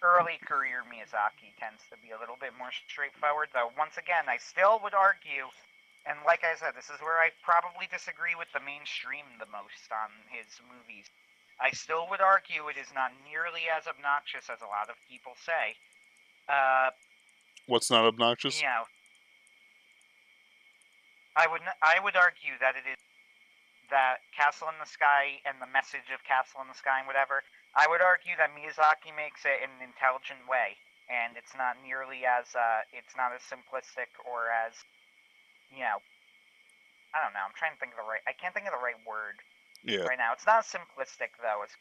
early career Miyazaki tends to be a little bit more straightforward, though once again, I still would argue, and like I said, this is where I probably disagree with the mainstream the most on his movies. I still would argue it is not nearly as obnoxious as a lot of people say. What's not obnoxious? I would argue that it is that Castle in the Sky and the message of Castle in the Sky and whatever, I would argue that Miyazaki makes it in an intelligent way, and it's not nearly as it's not as simplistic or as I don't know. I can't think of the right word right now. It's not as simplistic though as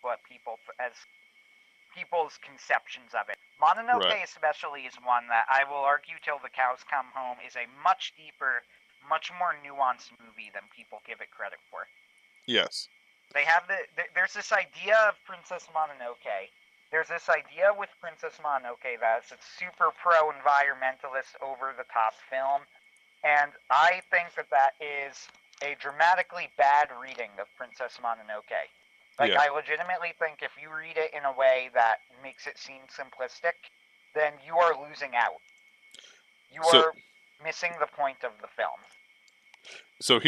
people's conceptions of it. Mononoke especially is one that I will argue till the cows come home is a much deeper, much more nuanced movie than people give it credit for. Yes. There's this idea of Princess Mononoke. There's this idea with Princess Mononoke that it's a super pro-environmentalist, over-the-top film, and I think that is a dramatically bad reading of Princess Mononoke. I legitimately think if you read it in a way that makes it seem simplistic, then you are losing out. You are missing the point of the film. So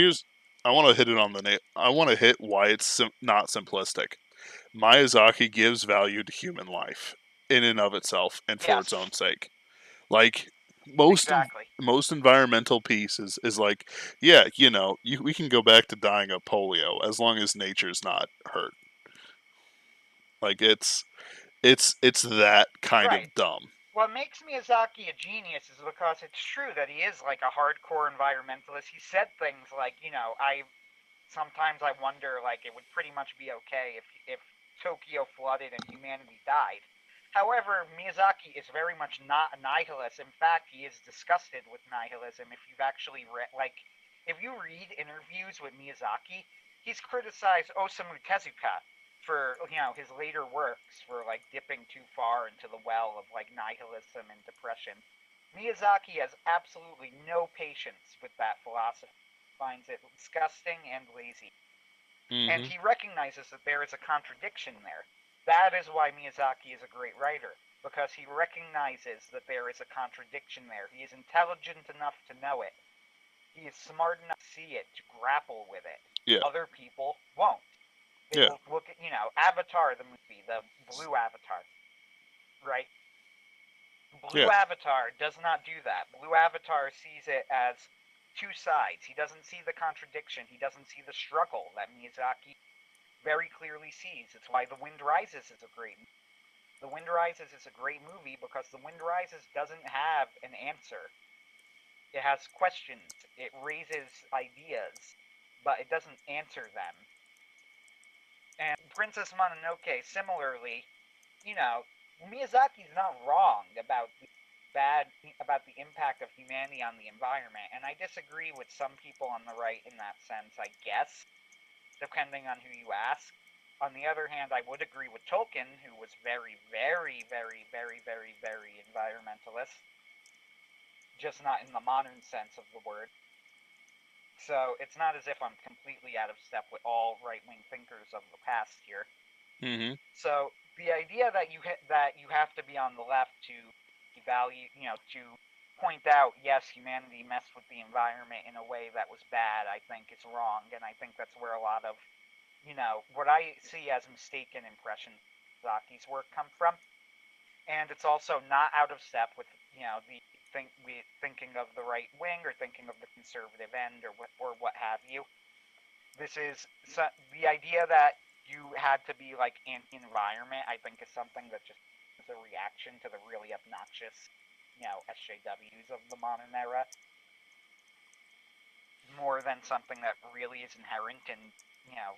I want to hit it on the nail. I want to hit why it's not simplistic. Miyazaki gives value to human life in and of itself and for its own sake. Like most environmental pieces is like, we can go back to dying of polio as long as nature's not hurt. Like it's that kind of dumb. What makes Miyazaki a genius is because it's true that he is like a hardcore environmentalist. He said things like, sometimes I wonder like it would pretty much be okay if Tokyo flooded and humanity died. However, Miyazaki is very much not a nihilist. In fact, he is disgusted with nihilism. If you've actually if you read interviews with Miyazaki, he's criticized Osamu Tezuka for his later works for like dipping too far into the well of like nihilism and depression. Miyazaki has absolutely no patience with that philosophy. Finds it disgusting and lazy. And he recognizes that there is a contradiction there. That is why Miyazaki is a great writer, because he recognizes that there is a contradiction there. He is intelligent enough to know it. He is smart enough to see it, to grapple with it. Yeah. Other people won't. They Yeah. will look at, Avatar, the movie, the blue Avatar, right? Blue Yeah. Avatar does not do that. Blue Avatar sees it as two sides. He doesn't see the contradiction. He doesn't see the struggle that Miyazaki very clearly sees. It's why The Wind Rises is a great movie. The Wind Rises is a great movie because The Wind Rises doesn't have an answer. It has questions. It raises ideas, but it doesn't answer them. And Princess Mononoke, similarly, Miyazaki's not wrong about the impact of humanity on the environment, and I disagree with some people on the right in that sense, I guess, depending on who you ask. On the other hand, I would agree with Tolkien, who was very, very, very, very, very, very environmentalist, just not in the modern sense of the word. So it's not as if I'm completely out of step with all right-wing thinkers of the past here. Mm-hmm. So the idea that you have to be on the left to value, to point out, yes, humanity messed with the environment in a way that was bad, I think is wrong, and I think that's where a lot of, what I see as mistaken impressions of Zaki's work come from. And it's also not out of step with, thinking of the right wing or thinking of the conservative end or what have you. This is the idea that you had to be like anti-environment, I think, is something that just is a reaction to the really obnoxious, SJWs of the modern era, more than something that really is inherent in,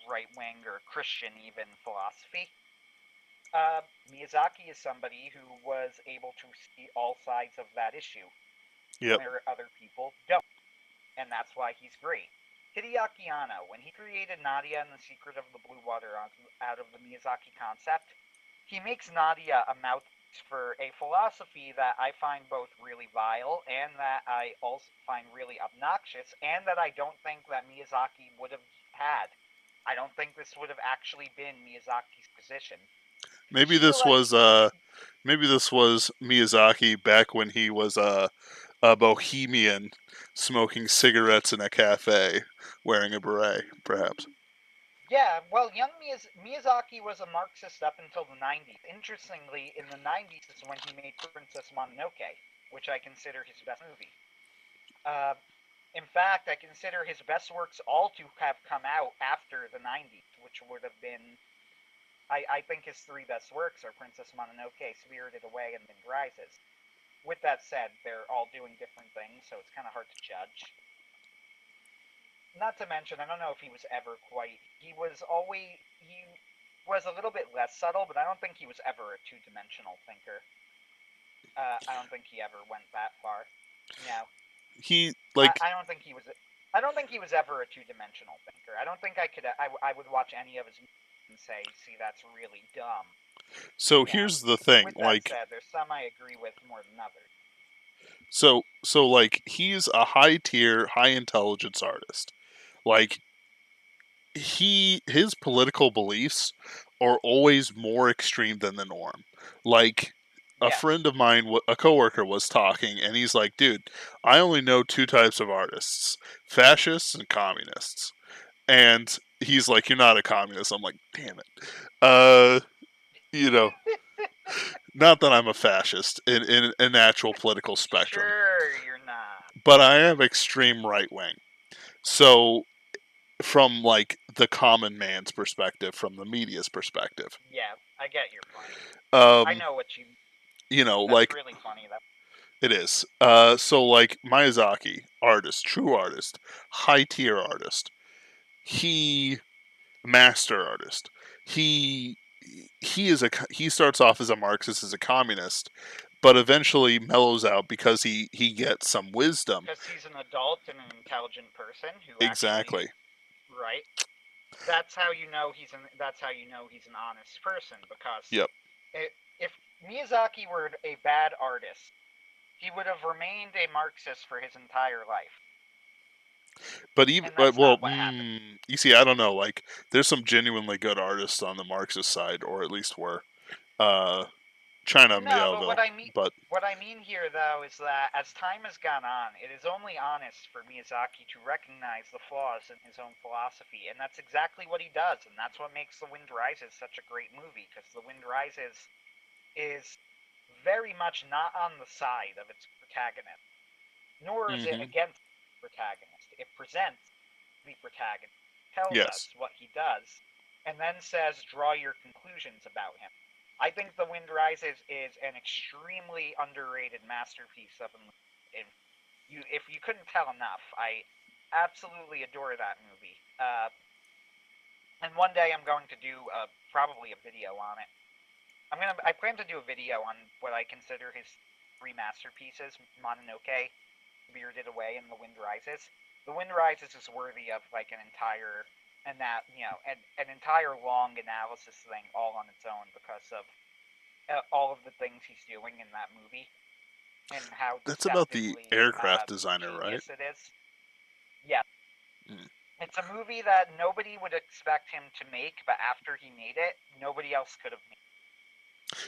right-wing or Christian even philosophy. Miyazaki is somebody who was able to see all sides of that issue, Yep. where other people don't, and that's why he's great. Hideaki Anno, when he created Nadia and the Secret of the Blue Water out of the Miyazaki concept, he makes Nadia a mouthpiece for a philosophy that I find both really vile and that I also find really obnoxious, and that I don't think that Miyazaki would have had. I don't think this would have actually been Miyazaki's position. Maybe this was Miyazaki back when he was a bohemian smoking cigarettes in a cafe, wearing a beret, perhaps. Yeah, well, young Miyazaki was a Marxist up until the 90s. Interestingly, in the 90s is when he made Princess Mononoke, which I consider his best movie. In fact, I consider his best works all to have come out after the 90s, which would have been... I think his three best works are Princess Mononoke, Spirited Away, and Wind Rises. With that said, they're all doing different things, so it's kind of hard to judge. Not to mention, I don't know if he was ever quite... He was a little bit less subtle, but I don't think he was ever a two-dimensional thinker. I don't think he ever went that far. I don't think he was. I don't think he was ever a two-dimensional thinker. I don't think I could. I would watch any of his movies and say, "See, that's really dumb." So here's the thing, with that said, there's some I agree with more than others. So he's a high-tier, high-intelligence artist. Like, his political beliefs are always more extreme than the norm. Like, a friend of mine, a coworker, was talking, and he's like, dude, I only know two types of artists, fascists and communists. And he's like, you're not a communist. I'm like, damn it. Not that I'm a fascist in an actual political spectrum. Sure, you're not. But I am extreme right-wing. So, from like the common man's perspective, from the media's perspective. Yeah, I get your point. I know what you. That's like really funny though. It is. So like Miyazaki, artist, true artist, high tier artist. He master artist. He starts off as a Marxist, as a communist, but eventually mellows out because he gets some wisdom. Because he's an adult and an intelligent person who exactly. Actually, right. That's how you know he's an honest person, because if Miyazaki were a bad artist, he would have remained a Marxist for his entire life. But even you see, I don't know. Like, there's some genuinely good artists on the Marxist side, or at least were China No, but Miéville, but what I mean here, though, is that as time has gone on, it is only honest for Miyazaki to recognize the flaws in his own philosophy, and that's exactly what he does, and that's what makes The Wind Rises such a great movie, because The Wind Rises is very much not on the side of its protagonist, nor is it against the protagonist. It presents the protagonist, tells yes, us what he does, and then says, draw your conclusions about him. I think The Wind Rises is an extremely underrated masterpiece of a movie. If you couldn't tell enough, I absolutely adore that movie. And one day I'm going to do probably a video on it. I plan to do a video on what I consider his three masterpieces: Mononoke, Spirited Away, and The Wind Rises. The Wind Rises is worthy of like an entire an entire long analysis thing all on its own because of all of the things he's doing in that movie and how that's about the deceptively aircraft designer, right? genius it is. Yeah, Mm. it's a movie that nobody would expect him to make, but after he made it, nobody else could have made it.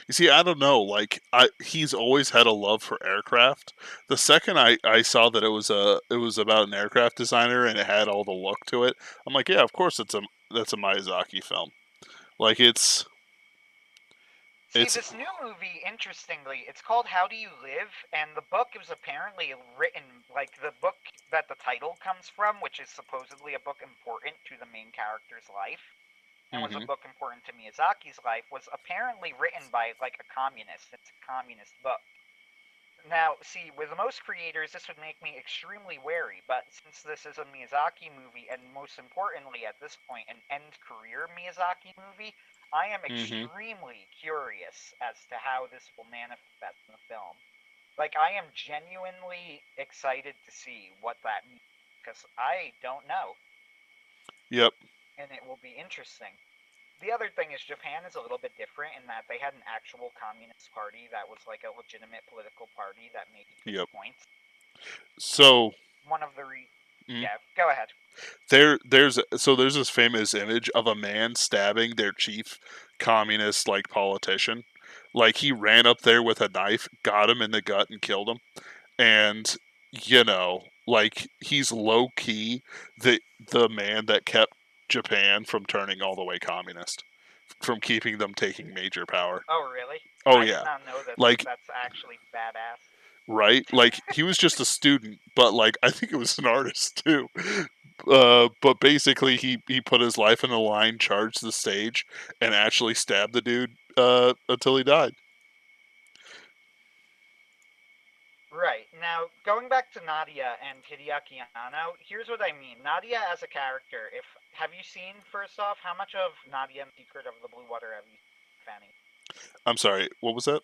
You see, I don't know. Like, he's always had a love for aircraft. The second I saw that it was about an aircraft designer and it had all the look to it, I'm like, yeah, of course that's a Miyazaki film. Like See, it's this new movie, interestingly, it's called How Do You Live? And the book is apparently written, like the book that the title comes from, which is supposedly a book important to the main character's life, and was a book important to Miyazaki's life, was apparently written by, like, a communist. It's a communist book. Now, see, with most creators, this would make me extremely wary, but since this is a Miyazaki movie, and most importantly at this point, an end-career Miyazaki movie, I am extremely curious as to how this will manifest in the film. Like, I am genuinely excited to see what that means, because I don't know, yep, and it will be interesting. The other thing is Japan is a little bit different in that they had an actual communist party that was like a legitimate political party that made yep. points. So One of the yeah, go ahead. there's this famous image of a man stabbing their chief communist like politician. Like he ran up there with a knife, got him in the gut, and killed him. And like he's low key the man that kept Japan from turning all the way communist, from keeping them taking major power. Oh, really? Oh I yeah, did not know that. like That's actually badass. right, like he was just a student, but like I think it was an artist too. But basically, he put his life in the line, charged the stage, and actually stabbed the dude until he died. Right. Now, going back to Nadia and Hideaki Anno, here's what I mean. Nadia as a character, have you seen, first off, how much of Nadia and Secret of the Blue Water have you seen, Fanny? I'm sorry, what was that?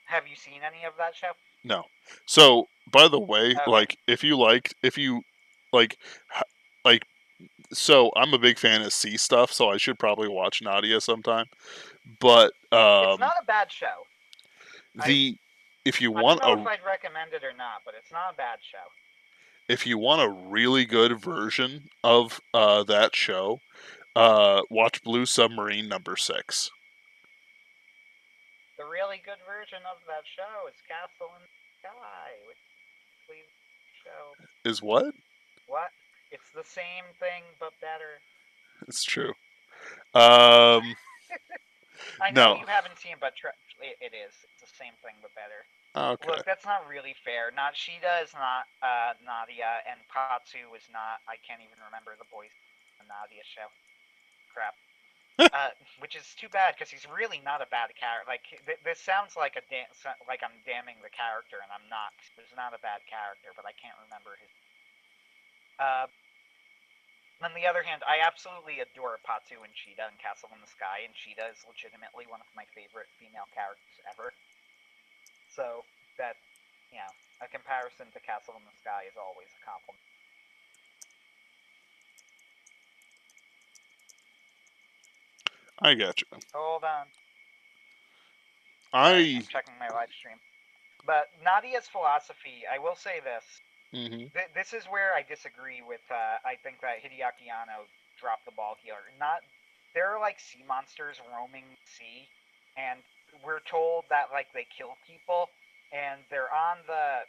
Have you seen any of that show? No. So, by the way, Okay. like if you like, like, so I'm a big fan of sea stuff, so I should probably watch Nadia sometime. But It's not a bad show. if you I want don't know if I'd recommend it or not, but it's not a bad show. if you want a really good version of that show, watch Blue Submarine #6. The really good version of that show is Castle in the Sky, which is show. Is what? What? It's the same thing but better. It's true. I know you haven't seen, but it is. It's the same thing but better. Okay. Look, that's not really fair. Not Shida is not Nadia, and Patsu is not. I can't even remember the boys in the Nadia show. Crap. Which is too bad because he's really not a bad character. Like this sounds like like I'm damning the character, and I'm not. He's not a bad character, but I can't remember his. On the other hand, I absolutely adore Patsu and Shida in Castle in the Sky, and Shida is legitimately one of my favorite female characters ever. So that, a comparison to Castle in the Sky is always a compliment. I got you. Hold on. I'm checking my live stream. But Nadia's philosophy, I will say this. This is where I disagree with. I think that Hideaki Anno dropped the ball here. There are like sea monsters roaming the sea, and we're told that like they kill people, and they're on the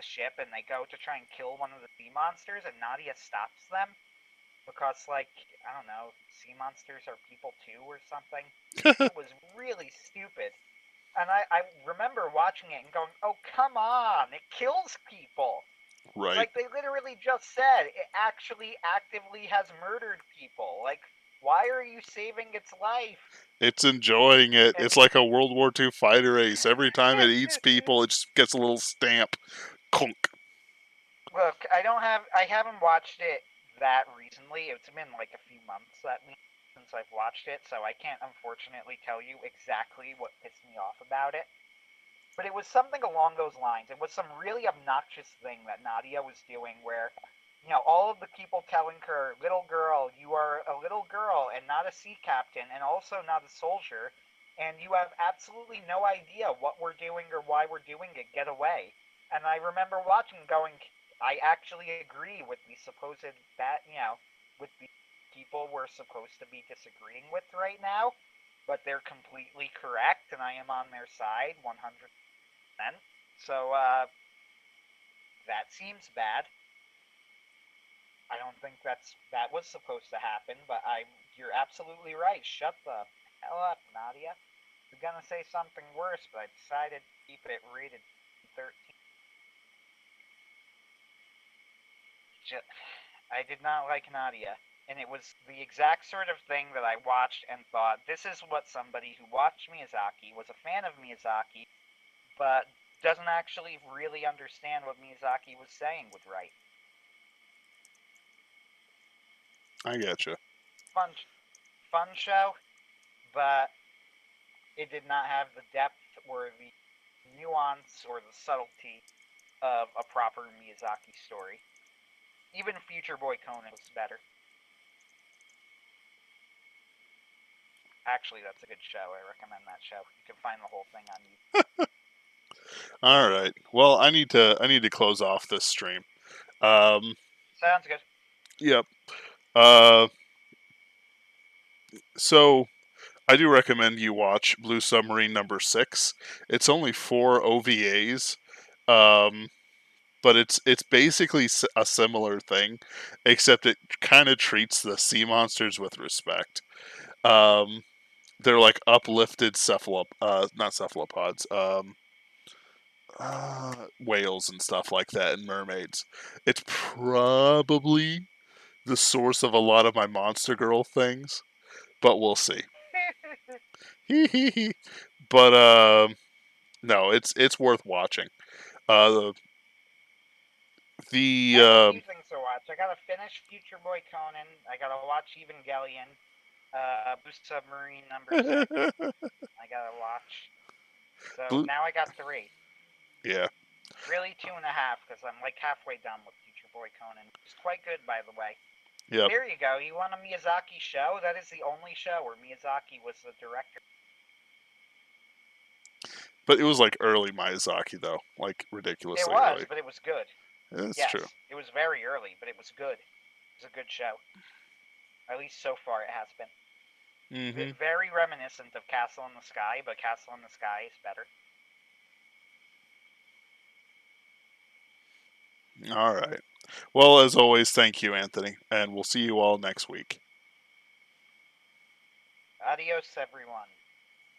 ship, and they go to try and kill one of the sea monsters, and Nadia stops them because like I don't know, sea monsters are people too or something. It was really stupid. And I remember watching it and going, "Oh, come on! It kills people." Right. Like they literally just said, it actually actively has murdered people. Like, why are you saving its life? It's enjoying it. And It's like a World War II fighter ace. Every time it eats people, it just gets a little stamp. Conk. look, I haven't watched it that recently. It's been like a few months at least since I've watched it, so I can't unfortunately tell you exactly what pissed me off about it. But it was something along those lines. It was some really obnoxious thing that Nadia was doing where, all of the people telling her, little girl, you are a little girl and not a sea captain and also not a soldier, and you have absolutely no idea what we're doing or why we're doing it, get away. And I remember watching going, I actually agree with the supposed that, with the people we're supposed to be disagreeing with right now, but they're completely correct and I am on their side 100%. So that seems bad. I don't think that was supposed to happen, but you're absolutely right. Shut the hell up, Nadia. I was gonna say something worse, but I decided to keep it rated 13. I did not like Nadia, and it was the exact sort of thing that I watched and thought, this is what somebody who watched Miyazaki, was a fan of Miyazaki, but doesn't actually really understand what Miyazaki was saying would write. I getcha. Fun, fun show, but it did not have the depth or the nuance or the subtlety of a proper Miyazaki story. Even Future Boy Conan was better. Actually, that's a good show. I recommend that show. You can find the whole thing on YouTube. All right. Well, I need to close off this stream. Sounds good. Yep. Uh, so I do recommend you watch Blue Submarine #6. It's only 4 OVAs, but it's basically a similar thing, except it kind of treats the sea monsters with respect. Um, they're like uplifted not cephalopods, whales and stuff like that, and mermaids. It's probably the source of a lot of my Monster Girl things, but we'll see. But no, it's worth watching. Uh, the I have a few things to watch. I gotta finish Future Boy Conan. I gotta watch Evangelion. Blue Submarine #6. I gotta watch. So Blue, now I got 3. yeah, Really 2.5 because I'm like halfway done with Future Boy Conan, which is quite good by the way. yep. There you go. You want a Miyazaki show? That is the only show where Miyazaki was the director. But it was like early Miyazaki though, like It ridiculously was, early. but it was good. That's Yes, true. it was very early, but it was good. It was a good show. At least so far it has been. Mm-hmm. Very reminiscent of Castle in the Sky, but Castle in the Sky is better. All right. Well, as always, thank you, Anthony, and we'll see you all next week. Adios, everyone.